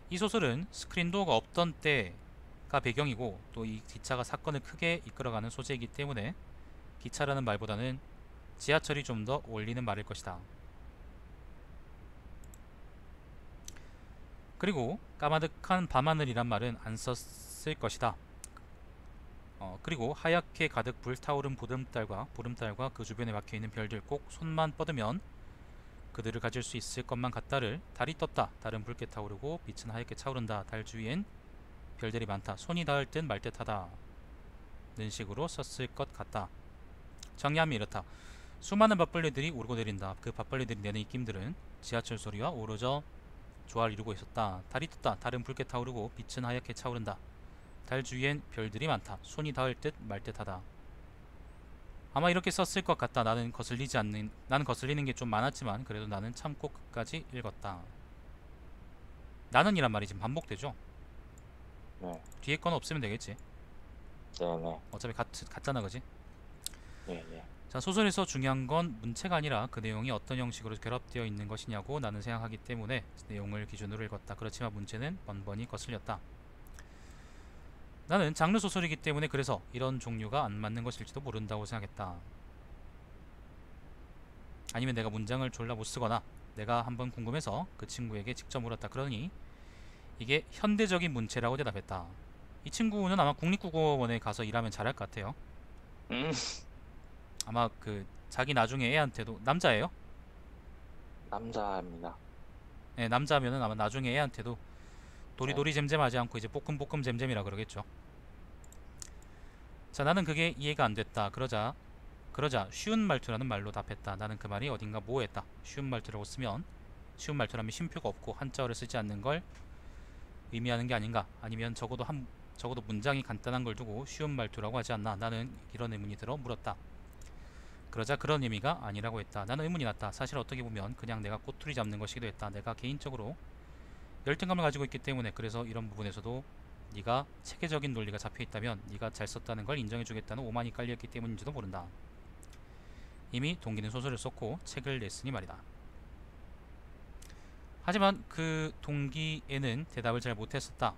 이 소설은 스크린도어가 없던 때가 배경이고 또 이 기차가 사건을 크게 이끌어가는 소재이기 때문에 기차라는 말보다는 지하철이 좀 더 어울리는 말일 것이다. 그리고 까마득한 밤하늘이란 말은 안 썼을 것이다. 그리고 하얗게 가득 불타오른 보름달과 그 주변에 박혀있는 별들 꼭 손만 뻗으면 그들을 가질 수 있을 것만 같다를 달이 떴다. 달은 붉게 타오르고 빛은 하얗게 차오른다. 달 주위엔 별들이 많다. 손이 닿을 듯 말 듯하다. 는 식으로 썼을 것 같다. 정리하면 이렇다. 수많은 밥벌레들이 오르고 내린다. 그 밥벌레들이 내는 입김들은 지하철 소리와 어우러져 조화를 이루고 있었다. 달이 떴다. 달은 붉게 타오르고 빛은 하얗게 차오른다. 달 주위엔 별들이 많다. 손이 닿을 듯 말 듯하다. 아마 이렇게 썼을 것 같다. 나는 거슬리는 게 좀 많았지만 그래도 나는 참고 끝까지 읽었다. 나는 이란 말이 지금 반복되죠. 네. 뒤에 건 없으면 되겠지. 네네. 어차피 같잖아, 그지? 예, 예. 자, 소설에서 중요한 건 문체가 아니라 그 내용이 어떤 형식으로 결합되어 있는 것이냐고 나는 생각하기 때문에 내용을 기준으로 읽었다. 그렇지만 문체는 번번이 거슬렸다. 나는 장르 소설이기 때문에 그래서 이런 종류가 안 맞는 것일지도 모른다고 생각했다. 아니면 내가 문장을 졸라 못 쓰거나 내가 한번 궁금해서 그 친구에게 직접 물었다. 그러니 이게 현대적인 문체라고 대답했다. 이 친구는 아마 국립국어원에 가서 일하면 잘할 것 같아요. 음, 아마 그 자기 나중에 애한테도 남자예요? 남자입니다. 네, 남자면은 아마 나중에 애한테도 네. 도리도리 잼잼하지 않고 이제 뽀끔뽀끔 잼잼이라 그러겠죠. 자, 나는 그게 이해가 안 됐다. 그러자 그러자 쉬운 말투라는 말로 답했다. 나는 그 말이 어딘가 모호했다. 쉬운 말투라고 쓰면 쉬운 말투라면 쉼표가 없고 한자어를 쓰지 않는 걸 의미하는 게 아닌가? 아니면 적어도 문장이 간단한 걸 두고 쉬운 말투라고 하지 않나? 나는 이런 의문이 들어 물었다. 그러자 그런 의미가 아니라고 했다. 나는 의문이 났다. 사실 어떻게 보면 그냥 내가 꼬투리 잡는 것이기도 했다. 내가 개인적으로 열등감을 가지고 있기 때문에. 그래서 이런 부분에서도 네가 체계적인 논리가 잡혀있다면 네가 잘 썼다는 걸 인정해주겠다는 오만이 깔려있기 때문인지도 모른다. 이미 동기는 소설을 썼고 책을 냈으니 말이다. 하지만 그 동기에는 대답을 잘 못했었다.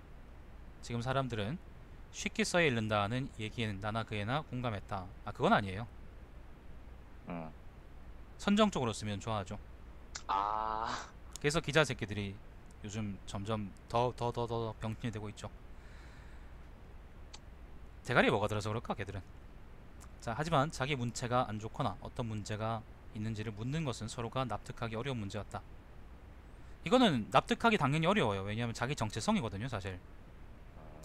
지금 사람들은 쉽게 써야 읽는다는 얘기에는 나나 그애나 공감했다. 아, 그건 아니에요. 응. 선정적으로 쓰면 좋아하죠. 아, 그래서 기자 새끼들이 요즘 점점 더 병신이 되고 있죠. 대가리에 뭐가 들어서 그럴까 걔들은. 자, 하지만 자기 문체가 안 좋거나 어떤 문제가 있는지를 묻는 것은 서로가 납득하기 어려운 문제였다. 이거는 납득하기 당연히 어려워요. 왜냐하면 자기 정체성이거든요, 사실.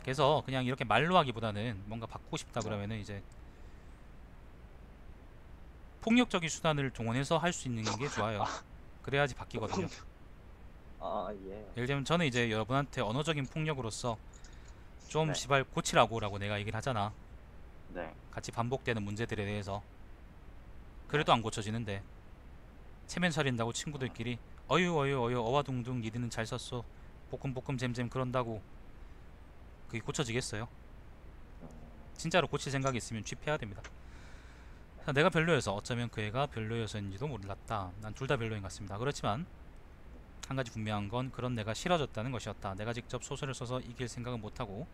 그래서 그냥 이렇게 말로 하기보다는 뭔가 바꾸고 싶다 그러면은 이제 폭력적인 수단을 동원해서 할 수 있는 게 좋아요. 그래야지 바뀌거든요. 아, 예. 예를 들면 저는 이제 여러분한테 언어적인 폭력으로서 좀 네. 시발 고치라고라고 내가 얘기를 하잖아. 네. 같이 반복되는 문제들에 대해서. 그래도 안 고쳐지는데 체면 차린다고 친구들끼리 어유 어와둥둥 니들은 잘 썼어 볶음 잼잼 그런다고 그게 고쳐지겠어요? 진짜로 고칠 생각이 있으면 취해야 됩니다. 내가 별로여서 어쩌면 그 애가 별로여서인지도 몰랐다. 난 둘 다 별로인 것 같습니다. 그렇지만 한 가지 분명한 건 그런 내가 싫어졌다는 것이었다. 내가 직접 소설을 써서 이길 생각은 못하고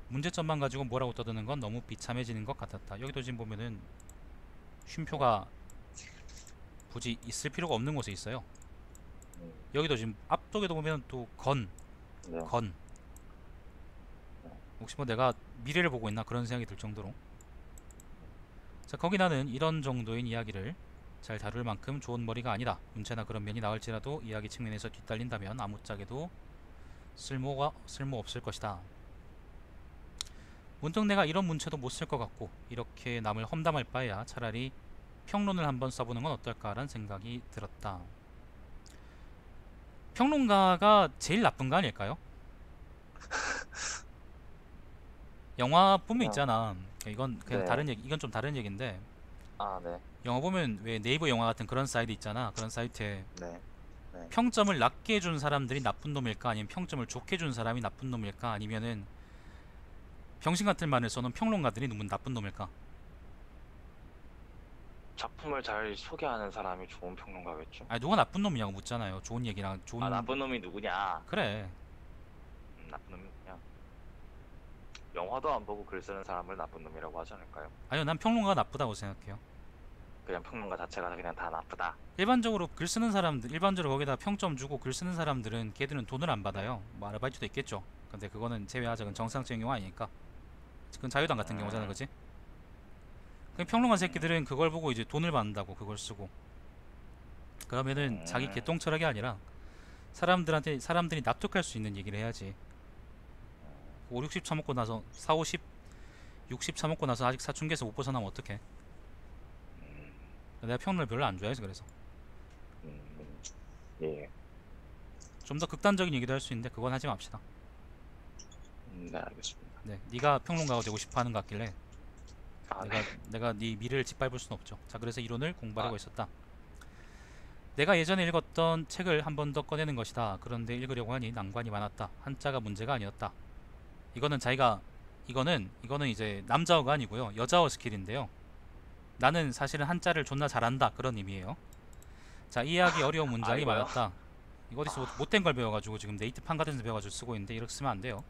문제점만 가지고 뭐라고 떠드는 건 너무 비참해지는 것 같았다. 여기도 지금 보면은 쉼표가 굳이 있을 필요가 없는 곳에 있어요. 여기도 지금 앞쪽에도 보면 또 네. 건 혹시 뭐 내가 미래를 보고 있나 그런 생각이 들 정도로. 자, 거기 나는 이런 정도인 이야기를 잘 다룰 만큼 좋은 머리가 아니다. 문체나 그런 면이 나올지라도 이야기 측면에서 뒤딸린다면 아무짝에도 쓸모 없을 것이다. 문득 내가 이런 문체도 못 쓸 것 같고 이렇게 남을 험담할 바에야 차라리 평론을 한번 써보는 건 어떨까라는 생각이 들었다. 평론가가 제일 나쁜 거 아닐까요? 영화 보면 있잖아. 이건 그냥 네. 다른 얘기, 이건 좀 다른 얘기인데 아, 네. 영화 보면 왜 네이버 영화 같은 그런 사이트 있잖아. 그런 사이트에 네. 평점을 낮게 준 사람들이 나쁜 놈일까 아니면 평점을 좋게 준 사람이 나쁜 놈일까 아니면은 병신 같은 말을 써놓은 평론가들이 너무 나쁜 놈일까? 작품을 잘 소개하는 사람이 좋은 평론가겠죠. 아니 누가 나쁜 놈이냐고 묻잖아요. 좋은 얘기랑 좋은 아, 나쁜 놈이 누구냐? 그래. 나쁜 놈이 누구냐? 영화도 안 보고 글 쓰는 사람을 나쁜 놈이라고 하지 않을까요? 아니요, 난 평론가가 나쁘다고 생각해요. 그냥 평론가 자체가 그냥 다 나쁘다. 일반적으로 글 쓰는 사람들, 일반적으로 거기다 평점 주고 글 쓰는 사람들은 걔들은 돈을 안 받아요. 뭐 아르바이트도 있겠죠. 근데 그거는 제외하자. 그건 정상적인 경우 아니니까. 그건 자유당 같은 경우잖아, 그지? 그 평론가 새끼들은 그걸 보고 이제 돈을 받는다고 그걸 쓰고. 그러면은 자기 개똥 철학이 아니라 사람들이 납득할 수 있는 얘기를 해야지. 5, 60 처먹고 나서 4, 50, 60 처먹고 나서 아직 사춘기에서 못 벗어나면 어떡해? 내가 평론을 별로 안 좋아해서 그래서 예. 좀 더 극단적인 얘기도 할 수 있는데 그건 하지 맙시다. 네, 알겠습니다. 네, 네가 평론가가 되고 싶어하는 것 같길래 아, 네. 내가 네 미래를 짓밟을 수는 없죠. 자, 그래서 이론을 공부하려고 했었다. 내가 예전에 읽었던 책을 한 번 더 꺼내는 것이다. 그런데 읽으려고 하니 난관이 많았다. 한자가 문제가 아니었다. 이거는 이제 남자어가 아니고요, 여자어 스킬인데요. 나는 사실은 한자를 존나 잘한다 그런 의미예요. 자, 이해하기 어려운 문장이 아이고야. 많았다. 이거 어디서 못된 걸 배워가지고 지금 네이트판 같은 데서 배워가지고 쓰고 있는데 이렇게 쓰면 안 돼요.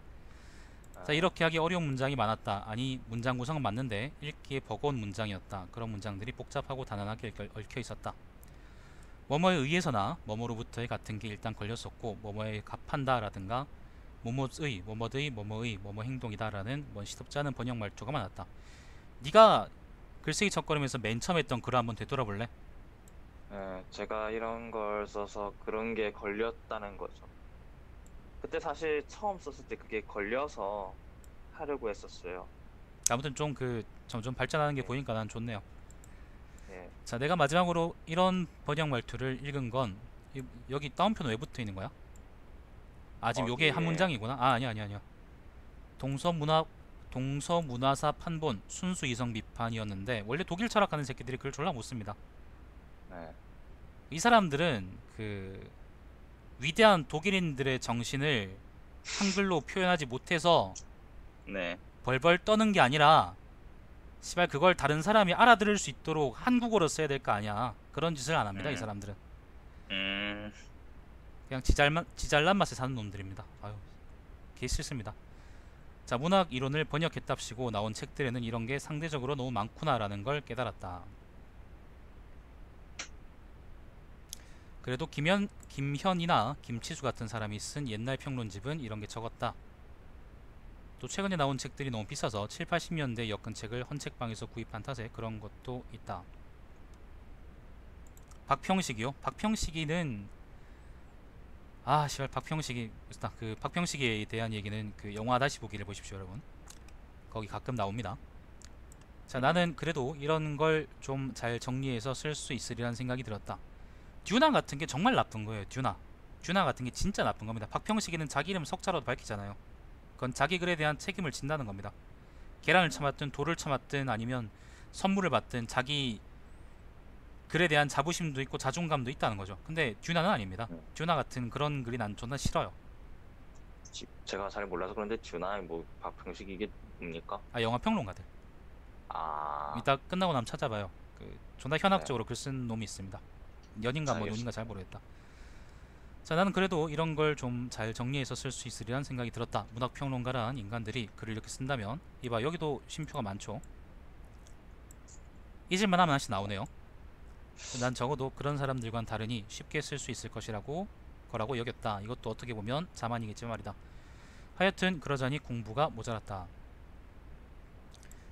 자, 이렇게 하기 어려운 문장이 많았다. 아니, 문장 구성은 맞는데 읽기에 버거운 문장이었다. 그런 문장들이 복잡하고 단단하게 얽혀 있었다. 뭐뭐에 의해서나 뭐뭐로부터의 같은 게 일단 걸렸었고 뭐뭐에 갑한다 라든가 뭐뭐의, 뭐뭐의, 뭐뭐의, 뭐뭐 행동이다 라는 뭔 시덥지 않은 번역 말투가 많았다. 네가 글쓰기 첫걸음에서 맨 처음 했던 글을 한번 되돌아볼래? 네, 제가 이런 걸 써서 그런 게 걸렸다는 거죠. 그때 사실 처음 썼을 때 그게 걸려서 하려고 했었어요. 아무튼 좀 점점 발전하는 게 보니까 난 좋네요. 예. 자, 내가 마지막으로 이런 번역 말투를 읽은 건 여기 다운표는 왜 붙어 있는 거야? 아, 지금 요게 한 거기에- 문장이구나. 아, 아니야. 동서문화사 판본 순수 이성 비판이었는데 원래 독일 철학하는 새끼들이 글 졸라 못 씁니다. 네. 이 사람들은 그 위대한 독일인들의 정신을 한글로 표현하지 못해서 네. 벌벌 떠는 게 아니라 시발 그걸 다른 사람이 알아들을 수 있도록 한국어로 써야 될 거 아니야. 그런 짓을 안 합니다. 이 사람들은 그냥 지잘난 맛에 사는 놈들입니다. 아유, 개 싫습니다. 자, 문학 이론을 번역했답시고 나온 책들에는 이런 게 상대적으로 너무 많구나라는 걸 깨달았다. 그래도 김현이나 김치수 같은 사람이 쓴 옛날 평론집은 이런 게 적었다. 또 최근에 나온 책들이 너무 비싸서 7, 80년대 엮은 책을 헌책방에서 구입한 탓에 그런 것도 있다. 박평식이요? 박평식이는 씨발 박평식이 그 박평식에 대한 얘기는 그 영화 다시 보기를 보십시오, 여러분. 거기 가끔 나옵니다. 자, 나는 그래도 이런 걸 좀 잘 정리해서 쓸 수 있으리란 생각이 들었다. 듀나 같은 게 정말 나쁜 거예요. 듀나 같은 게 진짜 나쁜 겁니다. 박평식이는 자기 이름 석자로도 밝히잖아요. 그건 자기 글에 대한 책임을 진다는 겁니다. 계란을 쳐맞든 돌을 쳐맞든 아니면 선물을 받든 자기 글에 대한 자부심도 있고 자존감도 있다는 거죠. 근데 듀나는 아닙니다. 듀나 같은 그런 글이 난 존나 싫어요. 제가 잘 몰라서 그런데 듀나 뭐 박평식 이게 뭡니까? 아, 영화 평론가들. 이따 끝나고 나면 찾아봐요. 그 존나 현학적으로 글 쓴 놈이 있습니다. 연인가 뭐 논인가 잘 모르겠다. 자, 나는 그래도 이런 걸 좀 잘 정리해서 쓸 수 있으리란 생각이 들었다. 문학평론가란 인간들이 글을 이렇게 쓴다면 이봐, 여기도 쉼표가 많죠. 잊을만 하면 하나씩 나오네요. 난 적어도 그런 사람들과는 다르니 쉽게 쓸 수 있을 거라고 여겼다. 이것도 어떻게 보면 자만이겠지만 말이다. 하여튼 그러자니 공부가 모자랐다.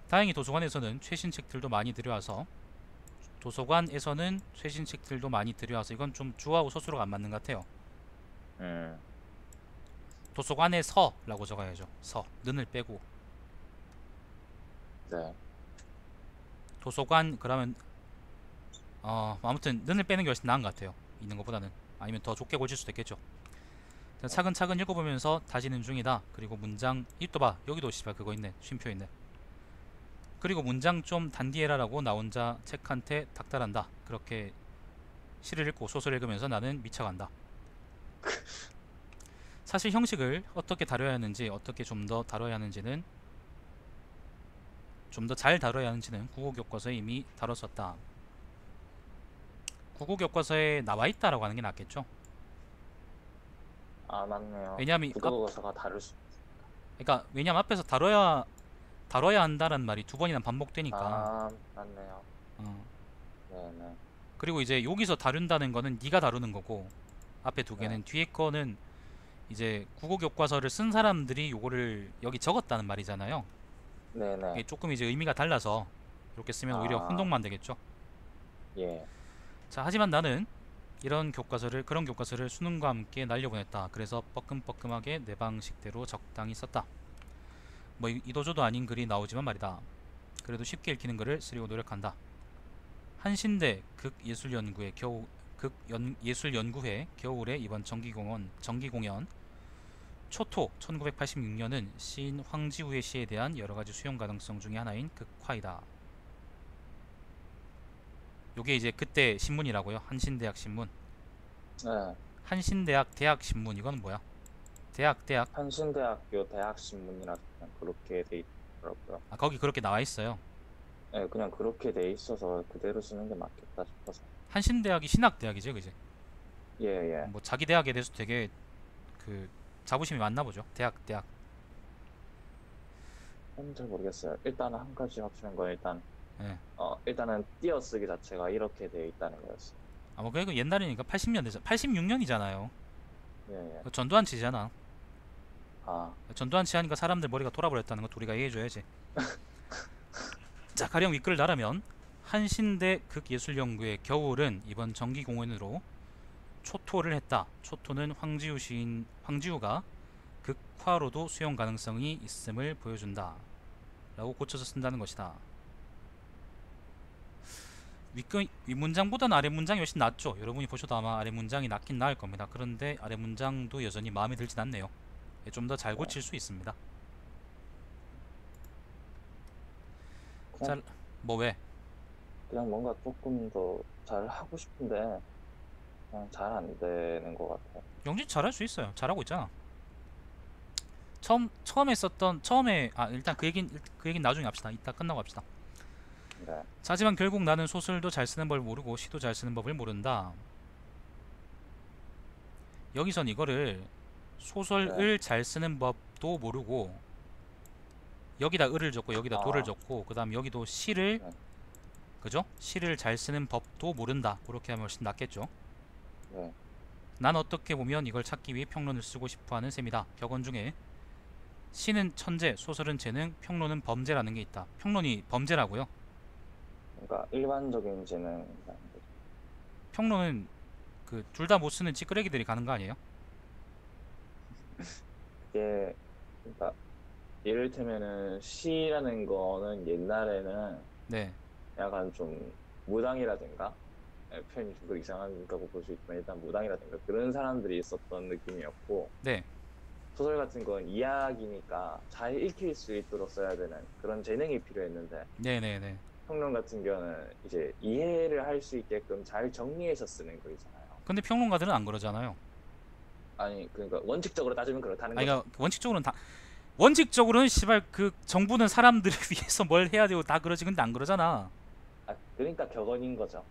다행히 도서관에서는 최신 책들도 많이 들여와서 이건 좀 주어하고 서술어가 안 맞는 것 같아요. 도서관에서라고 적어야죠. 는을 빼고. 네. 도서관 그러면 아무튼 는을 빼는 게 훨씬 나은 것 같아요. 있는 것보다는. 아니면 더 좁게 골칠 수도 있겠죠. 차근차근 읽어보면서 다지는 중이다. 그리고 문장 이또 봐, 여기도 씨발 그거 있네. 쉼표 있네. 그리고 문장 좀 단디해라라고 나 혼자 책한테 닥달한다. 그렇게 시를 읽고 소설 읽으면서 나는 미쳐간다. 사실 형식을 어떻게 다뤄야 하는지, 어떻게 좀 더 다뤄야 하는지는, 좀 더 잘 다뤄야 하는지는 국어교과서에 이미 다뤘었다. 국어교과서에 나와 있다라고 하는 게 낫겠죠. 맞네요. 왜냐하면 국어교과서가 다를 수. 왜냐면 앞에서 다뤄야 한다는 말이 두 번이나 반복되니까. 맞네요. 네네. 그리고 이제 여기서 다룬다는 거는 네가 다루는 거고, 앞에 두 개는 뒤에 거는 이제 국어교과서를 쓴 사람들이 요거를 여기 적었다는 말이잖아요. 네네. 이게 조금 이제 의미가 달라서 이렇게 쓰면 오히려 혼동만 되겠죠. 예. 자, 하지만 나는 그런 교과서를 수능과 함께 날려보냈다. 그래서 뻐끔뻐끔하게 내 방식대로 적당히 썼다. 뭐 이도저도 아닌 글이 나오지만 말이다. 그래도 쉽게 읽히는 글을 쓰려고 노력한다. 한신대 예술연구회 겨울에 이번 정기공연 초토 1986년은 시인 황지우의 시에 대한 여러가지 수용 가능성 중의 하나인 극화이다. 요게 이제 그때 신문이라고요. 한신대학 신문. 네. 한신대학 대학 신문. 이건 뭐야? 대학 한신대학교 대학신문이라 그냥 그렇게 돼 있더라고요. 거기 그렇게 나와 있어요. 네, 그냥 그렇게 돼 있어서 그대로 쓰는 게 맞겠다 싶어서. 한신대학이 신학대학이죠, 그지? 예. 뭐 자기 대학에 대해서 되게 그 자부심이 많나 보죠. 대학. 잘 모르겠어요. 일단 한 가지 확실한 건 일단은 띄어쓰기 자체가 이렇게 돼 있다는 거였어요. 뭐 그게 옛날이니까 86년이잖아요. 예. 전두환치잖아. 전두환치 하니까 사람들 머리가 돌아버렸다는 거 우리가 이해해줘야지. 자, 가령 윗글을 달하면 한신대 극예술연구회 겨울은 이번 정기공연으로 초토를 했다. 초토는 황지우가 극화로도 수용 가능성이 있음을 보여준다. 라고 고쳐서 쓴다는 것이다. 윗문장보다는 아래 문장이 훨씬 낫죠. 여러분이 보셔도 아마 아래 문장이 낫긴 나을 겁니다. 그런데 아래 문장도 여전히 마음에 들진 않네요. 좀 더 잘 고칠 수 있습니다. 그냥, 자, 뭐 왜? 그냥 뭔가 조금 더 잘 하고 싶은데 그냥 잘 안 되는 것 같아요. 영진 잘할 수 있어요. 잘하고 있잖아. 처음에 일단 그 얘긴 나중에 합시다. 이따 끝나고 합시다. 네. 자, 하지만 결국 나는 소설도 잘 쓰는 법을 모르고 시도 잘 쓰는 법을 모른다. 여기선 이거를 소설을 잘 쓰는 법도 모르고 여기다 을을 적고 여기다 도를 적고 그 다음 여기도 시를 네. 그죠? 시를 잘 쓰는 법도 모른다. 그렇게 하면 훨씬 낫겠죠. 네. 난 어떻게 보면 이걸 찾기 위해 평론을 쓰고 싶어하는 셈이다. 격언 중에 시는 천재, 소설은 재능, 평론은 범죄라는 게 있다. 평론이 범죄라고요? 그러니까 일반적인 재능. 평론은 그 둘 다 못 쓰는 찌끄레기들이 가는 거 아니에요? 이게 그러니까 이를테면은 시라는 거는 옛날에는 네. 약간 좀 무당이라든가 표현이 좀 이상하다고 볼 수 있지만 일단 무당이라든가 그런 사람들이 있었던 느낌이었고 네. 소설 같은 건 이야기니까 잘 읽힐 수 있도록 써야 되는 그런 재능이 필요했는데 네네네. 평론 같은 경우는 이제 이해를 할 수 있게끔 잘 정리해서 쓰는 거 있잖아요. 근데 평론가들은 안 그러잖아요. 아니 그러니까 원칙적으로 따지면 그렇다는 아니, 거죠. 그러니까 원칙적으로는 씨발 그 정부는 사람들을 위해서 뭘 해야 되고 다 그러지. 근데 안 그러잖아. 그러니까 격언인 거죠.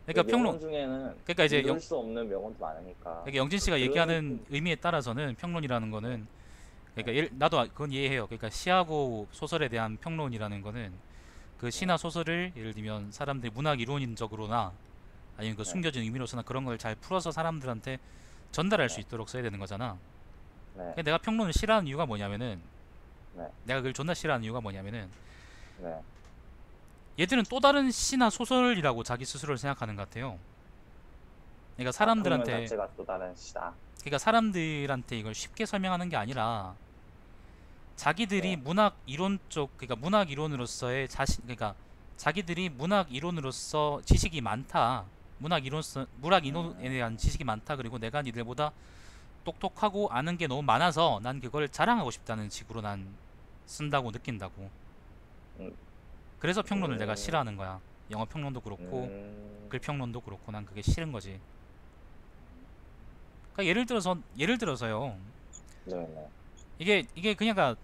그러니까 명언 평론 중에는 그러니까 이제 믿을 수 없는 명언도 많으니까. 그러니까 영진 씨가 그런 얘기하는 의미에 따라서는 평론이라는 거는 그러니까 나도 그건 이해해요. 그러니까 시하고 소설에 대한 평론이라는 거는 그 시나 소설을 예를 들면 사람들이 문학 이론적으로나 아니면 그 네. 숨겨진 의미로서나 그런 걸 잘 풀어서 사람들한테 전달할 수 있도록 써야 되는 거잖아. 네. 근데 내가 평론을 싫어하는 이유가 뭐냐면은 네. 내가 그걸 존나 싫어하는 이유가 뭐냐면은 네. 얘들은 또 다른 시나 소설이라고 자기 스스로를 생각하는 것 같아요. 그러니까 평론 사람들한테 자체가 또 다른 시다. 그러니까 사람들한테 이걸 쉽게 설명하는 게 아니라 자기들이 네. 문학 이론 쪽 그러니까 문학 이론으로서의 그러니까 자기들이 문학 이론으로서 지식이 많다. 문학 이론에 대한 지식이 많다. 그리고 내가 니들보다 똑똑하고 아는 게 너무 많아서 난 그걸 자랑하고 싶다는 식으로 난 쓴다고 느낀다고. 음. 그래서 평론을 내가 싫어하는 거야. 영어 평론도 그렇고 글 평론도 그렇고 난 그게 싫은 거지. 그러니까 예를 들어서요. 네네. 이게 그냥가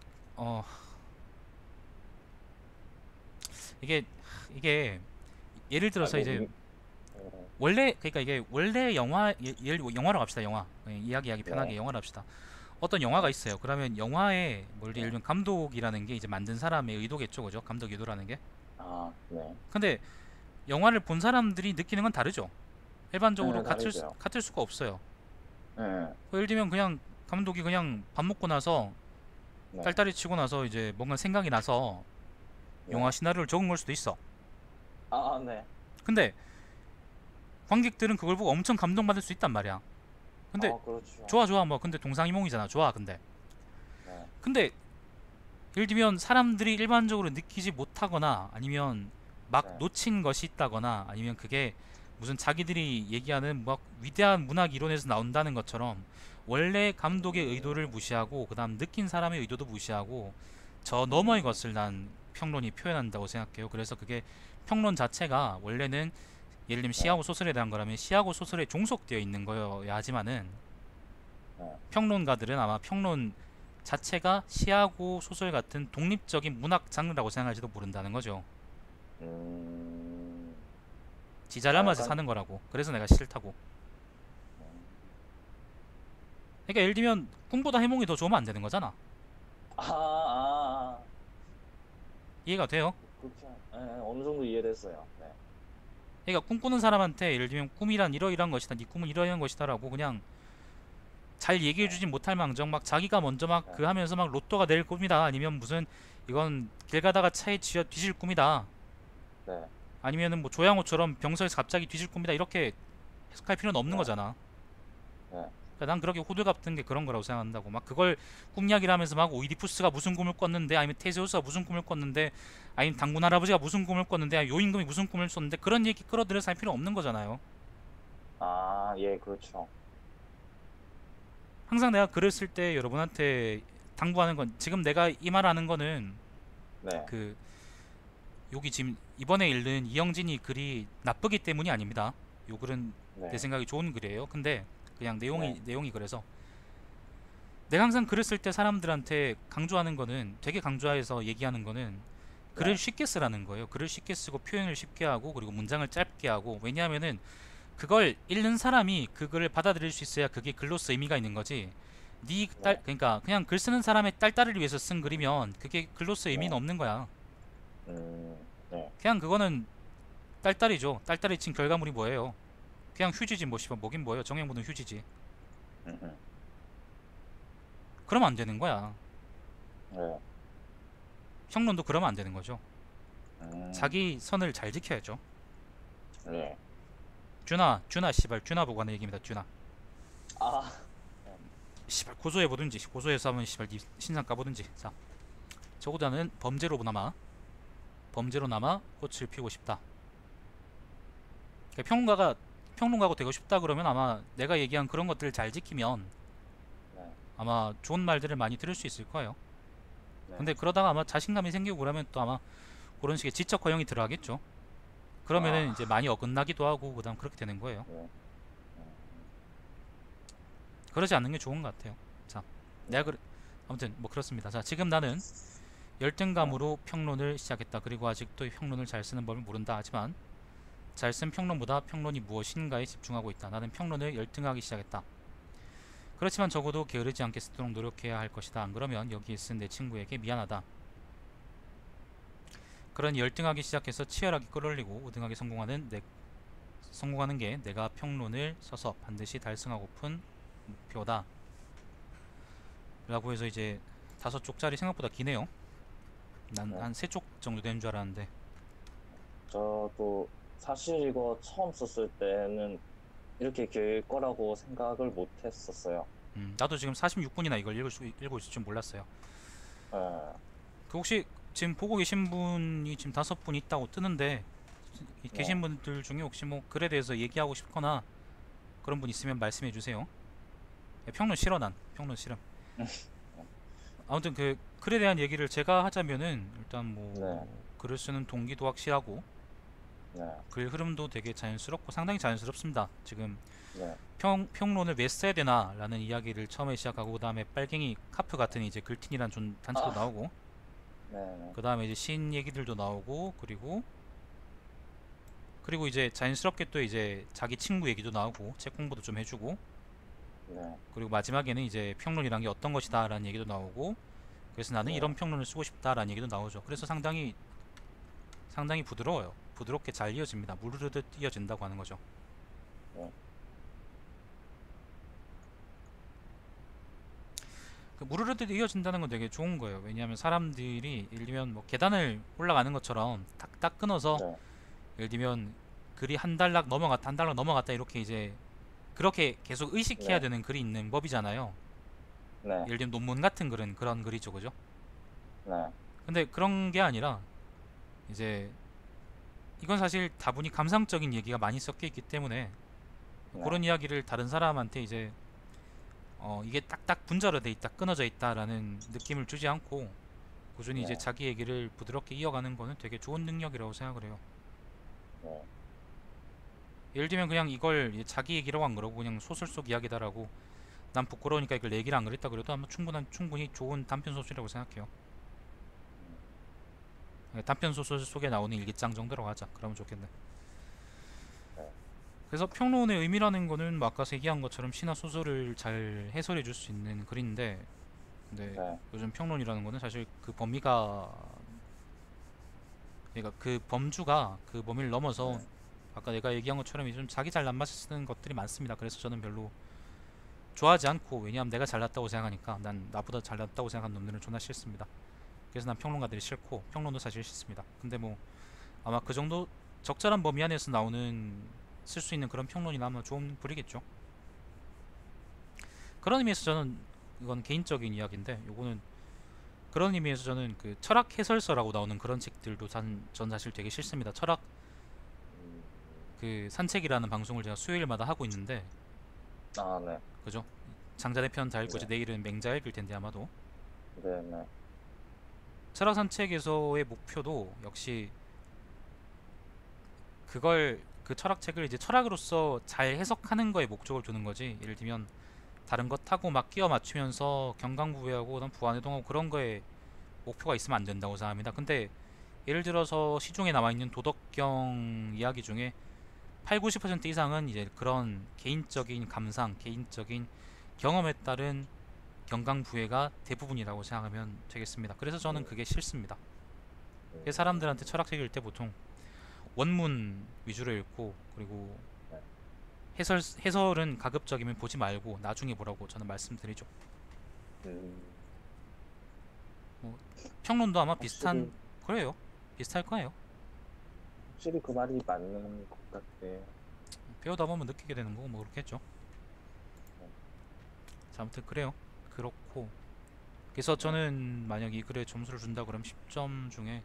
이게 예를 들어서 이제 원래 그러니까 이게 원래 영화로 갑시다. 영화 이야기 편하게 네. 영화로 합시다. 어떤 영화가 있어요. 그러면 영화에 예를 들면 감독이라는 게 이제 만든 사람의 의도겠죠, 그죠? 감독 의도라는 게. 네. 근데 영화를 본 사람들이 느끼는 건 다르죠. 일반적으로 네, 다르죠. 같을 수가 없어요. 네. 예를 들면 그냥 감독이 그냥 밥 먹고 나서 네. 딸딸이 치고 나서 이제 뭔가 생각이 나서 영화 시나리오를 적은 걸 수도 있어. 네. 근데 관객들은 그걸 보고 엄청 감동받을 수 있단 말이야. 근데 그렇죠. 좋아 뭐 근데 동상이몽이잖아. 좋아 근데 네. 근데 예를 들면 사람들이 일반적으로 느끼지 못하거나 아니면 막 네. 놓친 것이 있다거나 아니면 그게 무슨 자기들이 얘기하는 막 위대한 문학 이론에서 나온다는 것처럼 원래 감독의 의도를 무시하고 그 다음 느낀 사람의 의도도 무시하고 저 너머의 것을 난 평론이 표현한다고 생각해요. 그래서 그게 평론 자체가 원래는 예를 들면 시하고 소설에 대한 거라면 시하고 소설에 종속되어 있는 거여야 하지만은 평론가들은 아마 평론 자체가 시하고 소설 같은 독립적인 문학 장르라고 생각할지도 모른다는 거죠. 지 잘나면서 약간- 사는 거라고. 그래서 내가 싫다고. 그러니까 예를 들면 꿈보다 해몽이 더 좋으면 안 되는 거잖아. 이해가 돼요? 그렇죠. 네, 어느 정도 이해됐어요. 네. 그러니까 꿈꾸는 사람한테 예를 들면 꿈이란 이러이러한 것이다. 네 꿈은 이러이러한 것이다라고 그냥 잘 얘기해주진 못할 망정 막 자기가 먼저 막 그 하면서 막 로또가 낼 꿈이다. 아니면 무슨 이건 길 가다가 차에 뒤질 꿈이다. 네. 아니면은 뭐 조양호처럼 병서에서 갑자기 뒤질 꿈이다. 이렇게 해석할 필요는 없는 네. 거잖아. 네. 그러니까 난 그렇게 호들 같은 게 그런 거라고 생각한다고. 막 그걸 꿈이야기라면서 막 오이디푸스가 무슨 꿈을 꿨는데, 아니면 테세우스가 무슨 꿈을 꿨는데, 아니면 당군 할아버지가 무슨 꿈을 꿨는데, 아니면 요임금이 무슨 꿈을 꿨는데, 그런 얘기 끌어들여서 할 필요 없는 거잖아요. 아, 예, 그렇죠. 항상 내가 글을 쓸 때 여러분한테 당부하는 건, 지금 내가 이 말하는 거는 네, 그 여기 지금 이번에 읽는 이영진이 글이 나쁘기 때문이 아닙니다. 요 글은 내 네, 생각이 좋은 글이에요. 근데 그냥 내용이 네, 내용이 그래서 내가 항상 글을 쓸 때 사람들한테 강조하는 거는, 되게 강조해서 얘기하는 거는, 글을 네, 쉽게 쓰라는 거예요. 글을 쉽게 쓰고 표현을 쉽게 하고, 그리고 문장을 짧게 하고. 왜냐하면은 그걸 읽는 사람이 그 글을 받아들일 수 있어야 그게 글로서 의미가 있는 거지. 네, 그러니까 그냥 글 쓰는 사람의 딸딸이를 위해서 쓴 글이면 그게 글로서 의미는 네, 없는 거야. 네, 그냥 그거는 딸딸이죠. 딸딸이 친 결과물이 뭐예요? 그냥 휴지지. 뭐 씨발 뭐긴 뭐예요. 정형보는 휴지지. 음, 그러면 안 되는 거야. 네, 평론도 그러면 안 되는 거죠. 음, 자기 선을 잘 지켜야죠. 네. 듀나 씨발, 듀나 보고 하는 얘기입니다. 듀나 아, 씨발, 고소해 보든지, 고소해서 하면 씨발 니 신상 까보든지. 자, 저보다는 범죄로 남아 꽃을 피우고 싶다. 그러니까 평론가가 되고 싶다 그러면 아마 내가 얘기한 그런 것들을 잘 지키면 네, 아마 좋은 말들을 많이 들을 수 있을 거예요. 네, 근데 그러다가 아마 자신감이 생기고 그러면 또 아마 그런 식의 지적 허용이 들어가겠죠. 그러면은 이제 아, 많이 어긋나기도 하고 그다음 그렇게 되는 거예요. 네, 그러지 않는 게 좋은 것 같아요. 자, 내가 아무튼 뭐 그렇습니다. 자, 지금 나는 네, 열등감으로 평론을 시작했다. 그리고 아직도 평론을 잘 쓰는 법을 모른다. 하지만 잘 쓴 평론보다 평론이 무엇인가에 집중하고 있다. 나는 평론을 열등하기 시작했다. 그렇지만 적어도 게으르지 않게 쓰도록 노력해야 할 것이다. 안 그러면 여기에 쓴 내 친구에게 미안하다. 그러니 열등하기 시작해서 치열하게 끌어올리고 우등하게 성공하는 게 내가 평론을 써서 반드시 달성하고픈 목표다. 라고 해서 이제 5쪽짜리 생각보다 기네요. 난 네. 한 3쪽 정도 되는 줄 알았는데. 저도 사실 이거 처음 썼을 때는 이렇게 길 거라고 생각을 못 했었어요. 나도 지금 46분이나 이걸 읽고 있을 줄 몰랐어요. 예, 그 혹시 지금 보고 계신 분이 지금 5분 있다고 뜨는데, 네, 계신 분들 중에 혹시 뭐 글에 대해서 얘기하고 싶거나 그런 분 있으면 말씀해 주세요. 평론 싫어. 난 평론 싫음. 아무튼 그 글에 대한 얘기를 제가 하자면은, 일단 네, 뭐 글을 쓰는 동기도 확실하고 네, 글 흐름도 되게 자연스럽고 상당히 자연스럽습니다. 지금 네. 평론을 왜 써야 되나 라는 이야기를 처음에 시작하고, 그 다음에 빨갱이 카프 같은 이제 글틴이란 단체도 아, 나오고, 네, 네, 그 다음에 이제 신 얘기들도 나오고, 그리고 이제 자연스럽게 또 이제 자기 친구 얘기도 나오고, 책 공부도 좀 해주고, 네, 그리고 마지막에는 이제 평론이란 게 어떤 것이다 라는 얘기도 나오고, 그래서 나는 네, 이런 평론을 쓰고 싶다 라는 얘기도 나오죠. 그래서 상당히 부드러워요. 부드럽게 잘 이어집니다. 무르르듯 이어진다고 하는 거죠. 네, 그 무르르듯 이어진다는 건 되게 좋은 거예요. 왜냐하면 사람들이 예를 들면 뭐 계단을 올라가는 것처럼 딱딱 끊어서, 네, 예를 들면 글이 한 달락 넘어갔다 이렇게 이제 그렇게 계속 의식해야 네, 되는 글이 있는 법이잖아요. 네, 예를 들면 논문 같은 글은 그런 글이죠, 그죠? 네, 근데 그런 게 아니라 이제 이건 사실 다분히 감상적인 얘기가 많이 섞여 있기 때문에 네, 그런 이야기를 다른 사람한테 이제 이게 딱딱 분절화 돼 있다, 끊어져 있다라는 느낌을 주지 않고 꾸준히 이제 네, 자기 얘기를 부드럽게 이어가는 거는 되게 좋은 능력이라고 생각을 해요. 네, 예를 들면 그냥 이걸 이제 자기 얘기라고 안 그러고 그냥 소설 속 이야기다라고, 난 부끄러우니까 이걸 내 얘기를 안 그랬다 그래도 아마 충분히 좋은 단편 소설이라고 생각해요. 단편 소설 속에 나오는 일기장 정도로 하자. 그러면 좋겠네. 네, 그래서 평론의 의미라는 거는 뭐 아까 얘기한 것처럼 시나 소설을 잘 해설해 줄 수 있는 글인데, 근데 네, 요즘 평론이라는 거는 사실 그 범위가, 그러니까 그 범주가 그 범위를 넘어서 네, 아까 내가 얘기한 것처럼 좀 자기 잘난 맛을 쓰는 것들이 많습니다. 그래서 저는 별로 좋아하지 않고, 왜냐하면 내가 잘났다고 생각하니까, 난 나보다 잘났다고 생각하는 놈들은 존나 싫습니다. 그래서 난 평론가들이 싫고 평론도 사실 싫습니다. 근데 뭐 아마 그 정도 적절한 범위 안에서 나오는 쓸 수 있는 그런 평론이나 아마 좋은 글이겠죠. 그런 의미에서 저는 이건 개인적인 이야기인데 요거는 그런 의미에서 저는 그 철학 해설서라고 나오는 그런 책들도 전 사실 되게 싫습니다. 철학 음, 그 산책이라는 방송을 제가 수요일마다 하고 있는데 아, 네. 그죠? 장자대 편 다 읽고 이제 네. 내일은 맹자 읽을 텐데 아마도 네, 네. 철학 산책에서의 목표도 역시 그걸 그 철학책을 이제 철학으로서 잘 해석하는 거에 목적을 두는 거지. 예를 들면 다른 것하고 막 끼워 맞추면서 경강부회하고 그다음 부안해동하고 그런 거에 목표가 있으면 안 된다고 생각합니다. 근데 예를 들어서 시중에 나와 있는 도덕경 이야기 중에 8, 90% 이상은 이제 그런 개인적인 감상, 개인적인 경험에 따른 경강부회가 대부분이라고 생각하면 되겠습니다. 그래서 저는 그게 싫습니다. 그래서 사람들한테 철학책 읽을 때 보통 원문 위주로 읽고 그리고 네. 해설은 가급적이면 보지 말고 나중에 보라고 저는 말씀드리죠. 음, 평론도 아마 비슷한 확실히, 그래요. 비슷할 거예요. 확실히 그 말이 맞는 것 같아요. 배우다 보면 느끼게 되는 거고 뭐 그렇겠죠. 자, 아무튼 그래요. 그렇고 그래서 저는 만약 이 글에 점수를 준다 그러면 10점 중에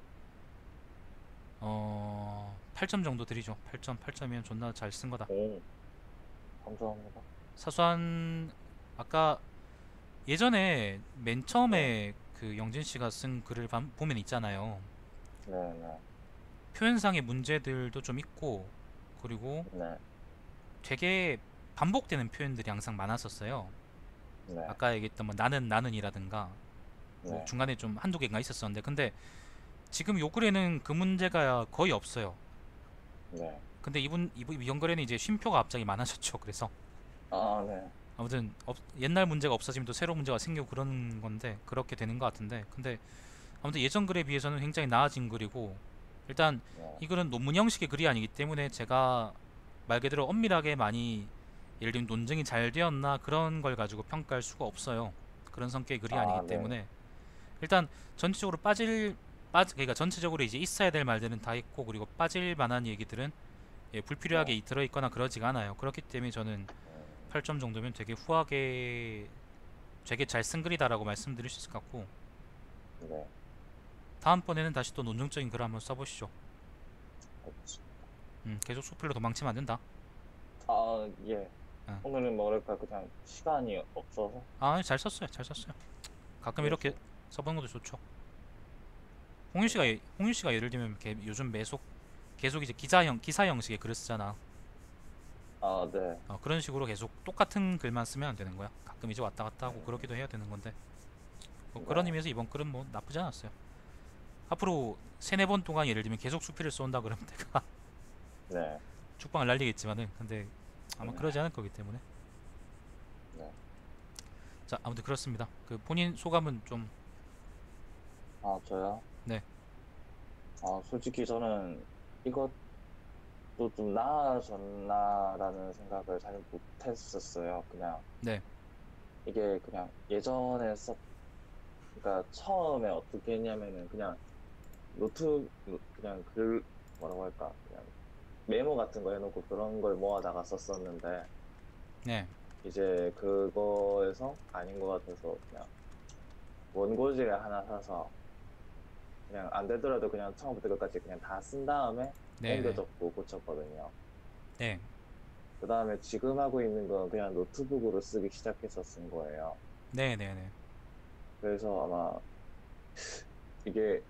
8점 정도 드리죠. 8점이면 존나 잘 쓴 거다. 오, 감사합니다. 사소한 아까 예전에 맨 처음에 그 영진 씨가 쓴 글을 보면 있잖아요. 네, 네, 표현상의 문제들도 좀 있고 그리고 네, 되게 반복되는 표현들이 항상 많았었어요. 네, 아까 얘기했던 뭐 나는이라든가 뭐 네, 중간에 좀 한두 개가 있었었는데 근데 지금 요 글에는 그 문제가 거의 없어요. 네. 근데 이번 글에는 이제 쉼표가 갑자기 많아졌죠. 그래서 아, 네, 아무튼 옛날 문제가 없어지면 또 새로운 문제가 생기고 그런 건데 그렇게 되는 것 같은데 근데 아무튼 예전 글에 비해서는 굉장히 나아진 글이고 일단 네, 이 글은 논문 형식의 글이 아니기 때문에 제가 말 그대로 엄밀하게 많이 예를 들면 논증이 잘 되었나 그런 걸 가지고 평가할 수가 없어요. 그런 성격의 글이 아, 아니기 네, 때문에 일단 전체적으로 그러니까 전체적으로 이제 있어야 될 말들은 다 있고 그리고 빠질 만한 얘기들은 불필요하게 네, 들어있거나 그러지가 않아요. 그렇기 때문에 저는 8점 정도면 되게 후하게 되게 잘 쓴 글이다라고 말씀드릴 수 있을 것 같고 네, 다음번에는 다시 또 논증적인 글 한번 써보시죠. 알겠습니다. 계속 수필로 도망치면 안 된다. 아, 예. 응. 오늘은 뭐랄까, 그냥 시간이 없어서. 아, 잘 썼어요. 잘 썼어요. 가끔 이렇게 그래서, 써보는 것도 좋죠. 홍윤 씨가 예를 들면 이렇게 요즘 계속 이제 기사 형식의 글을 쓰잖아. 아, 네. 그런 식으로 계속 똑같은 글만 쓰면 안 되는 거야. 가끔 이제 왔다 갔다 하고 그러기도 해야 되는 건데 뭐 그런 네, 의미에서 이번 글은 뭐 나쁘지 않았어요. 앞으로 세네 번 동안 예를 들면 계속 수필을 쏜다 그러면 내가 네, 죽방을 날리겠지만은 근데 아마 네, 그러지 않을 거기 때문에 네. 자 아무튼 그렇습니다. 그 본인 소감은 좀 아, 저요? 네. 아, 솔직히 저는 이것도 좀 나아졌나라는 생각을 잘 못했었어요. 그냥 네. 이게 그냥 예전에 그러니까 처음에 어떻게 했냐면은 그냥 그냥 뭐라고 할까? 그냥 메모 같은 거 해놓고 그런 걸 모아다가 썼었는데 네. 이제 그거에서 아닌 것 같아서 그냥 원고지를 하나 사서 그냥 안 되더라도 그냥 처음부터 끝까지 그냥 다 쓴 다음에 네. 옮겨 네. 적고 고쳤거든요. 네. 그 다음에 지금 하고 있는 건 그냥 노트북으로 쓰기 시작해서 쓴 거예요. 네. 네. 네. 그래서 아마 이게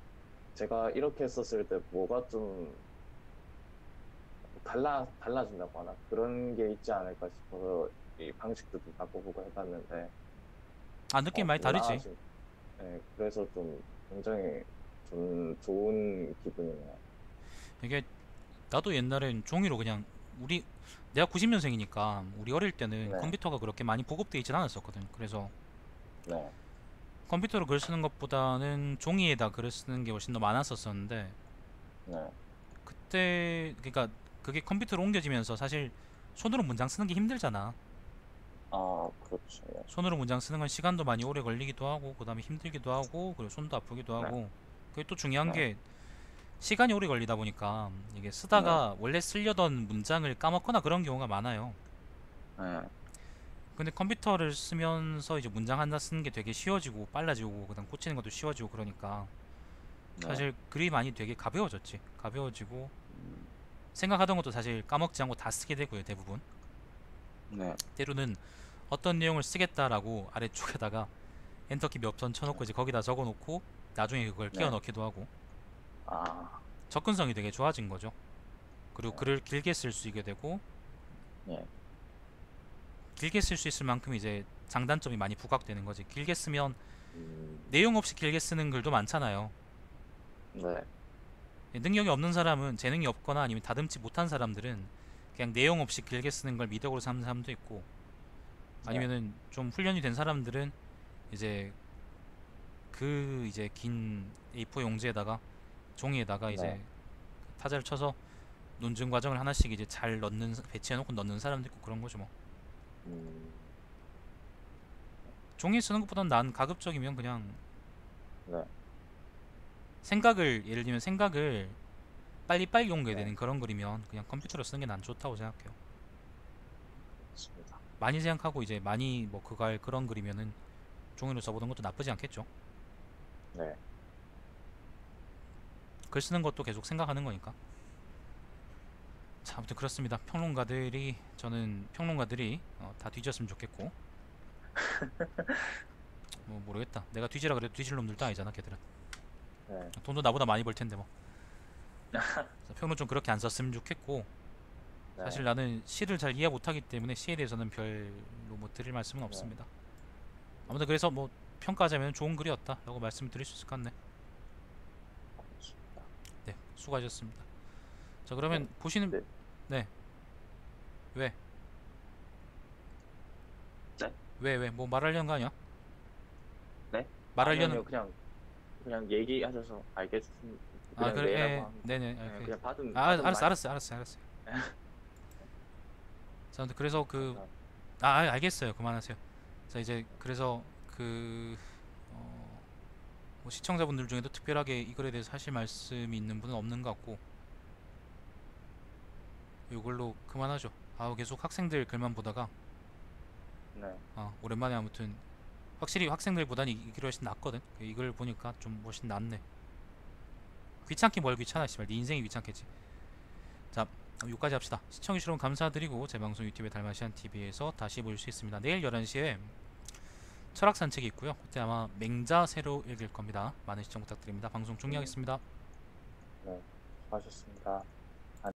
제가 이렇게 썼을 때 뭐가 좀 달라진다고 하나? 그런 게 있지 않을까 싶어서 이 방식도 좀 바꿔보고 해봤는데, 아 느낌 많이 좀 다르지. 네, 그래서 좀 굉장히 좀 좋은 기분이네요. 이게 나도 옛날엔 종이로 그냥 내가 90년생이니까 우리 어릴 때는 네, 컴퓨터가 그렇게 많이 보급되어 있진 않았었거든. 그래서 네, 컴퓨터로 글 쓰는 것보다는 종이에다 글을 쓰는 게 훨씬 더 많았었었는데 네. 그때 그러니까 그게 컴퓨터로 옮겨지면서 사실 손으로 문장 쓰는 게 힘들잖아. 아, 그렇죠. 예. 손으로 문장 쓰는 건 시간도 많이 오래 걸리기도 하고 그다음에 힘들기도 하고 그리고 손도 아프기도 네, 하고 그게 또 중요한 네, 게 시간이 오래 걸리다 보니까 이게 네, 쓰다가 원래 쓰려던 문장을 까먹거나 그런 경우가 많아요. 네, 근데 컴퓨터를 쓰면서 이제 문장 하나 쓰는 게 되게 쉬워지고 빨라지고 그다음 꽂히는 것도 쉬워지고 그러니까 네. 사실 그림안이 되게 가벼워졌지. 가벼워지고 음, 생각하던 것도 사실 까먹지 않고 다 쓰게 되고요, 대부분. 네. 때로는 어떤 내용을 쓰겠다라고 아래쪽에다가 엔터키 몇 번 쳐놓고 이제 거기다 적어놓고 나중에 그걸 끼워 네. 넣기도 하고 아, 접근성이 되게 좋아진 거죠. 그리고 네. 글을 길게 쓸 수 있게 되고 네. 길게 쓸 수 있을 만큼 이제 장단점이 많이 부각되는 거지. 길게 쓰면 음, 내용 없이 길게 쓰는 글도 많잖아요. 네. 능력이 없는 사람은 재능이 없거나 아니면 다듬지 못한 사람들은 그냥 내용 없이 길게 쓰는 걸 미덕으로 삼는 사람도 있고 아니면은 좀 훈련이 된 사람들은 이제 그 이제 긴 A4 용지에다가 종이에다가 네. 이제 타자를 쳐서 논증 과정을 하나씩 이제 잘 넣는 배치해놓고 넣는 사람도 있고 그런 거죠 뭐. 음, 종이에 쓰는 것보단 난 가급적이면 그냥 네. 생각을 예를 들면 생각을 빨리빨리 옮겨야 네. 되는 그런 글이면 그냥 컴퓨터로 쓰는 게 난 좋다고 생각해요. 맞습니다. 많이 생각하고 이제 많이 뭐 그거 할 그런 글이면은 종이로 써보는 것도 나쁘지 않겠죠. 네. 글 쓰는 것도 계속 생각하는 거니까. 자, 아무튼 그렇습니다. 저는 평론가들이 다 뒤졌으면 좋겠고 뭐 모르겠다. 내가 뒤지라 그래도 뒤질 놈들도 아니잖아, 걔들은. 네. 돈도 나보다 많이 벌 텐데 뭐. 그래서 평론 좀 그렇게 안 썼으면 좋겠고 네. 사실 나는 시를 잘 이해 못하기 때문에 시에 대해서는 별로 뭐 드릴 말씀은 네. 없습니다. 아무튼 그래서 뭐 평가하자면 좋은 글이었다라고 말씀드릴 수 있을 것 같네. 맞습니다. 네, 수고하셨습니다. 자, 그러면 네. 보시는 네. 네. 왜? 네? 왜? 뭐 말하려는 거 아니야? 네? 말하려는 아니요, 그냥 얘기하셔서 알겠습니다. 아, 그냥 그래. 네라고 예. 합니다. 네네. 네, 오케이. 그냥 받은 알았어. 말. 알았어요. 자, 아무튼 그래서 감사합니다. 알겠어요. 그만하세요. 자, 이제 그래서 그 뭐 시청자분들 중에도 특별하게 이 글에 대해서 하실 말씀이 있는 분은 없는 것 같고 이걸로 그만하죠. 계속 학생들 글만 보다가 네. 오랜만에 아무튼 확실히 학생들보다는 이 글이 훨씬 낫거든. 이 글 보니까 좀 훨씬 낫네. 귀찮긴 뭘 귀찮아 씨발. 네 인생이 귀찮겠지. 자, 여기까지 합시다. 시청해주셔서 감사드리고 제 방송 유튜브에 달마시안 TV에서 다시 볼 수 있습니다. 내일 11시에 철학 산책이 있고요. 그때 아마 맹자 새로 읽을 겁니다. 많은 시청 부탁드립니다. 방송 종료하겠습니다. 네. 수고하셨습니다.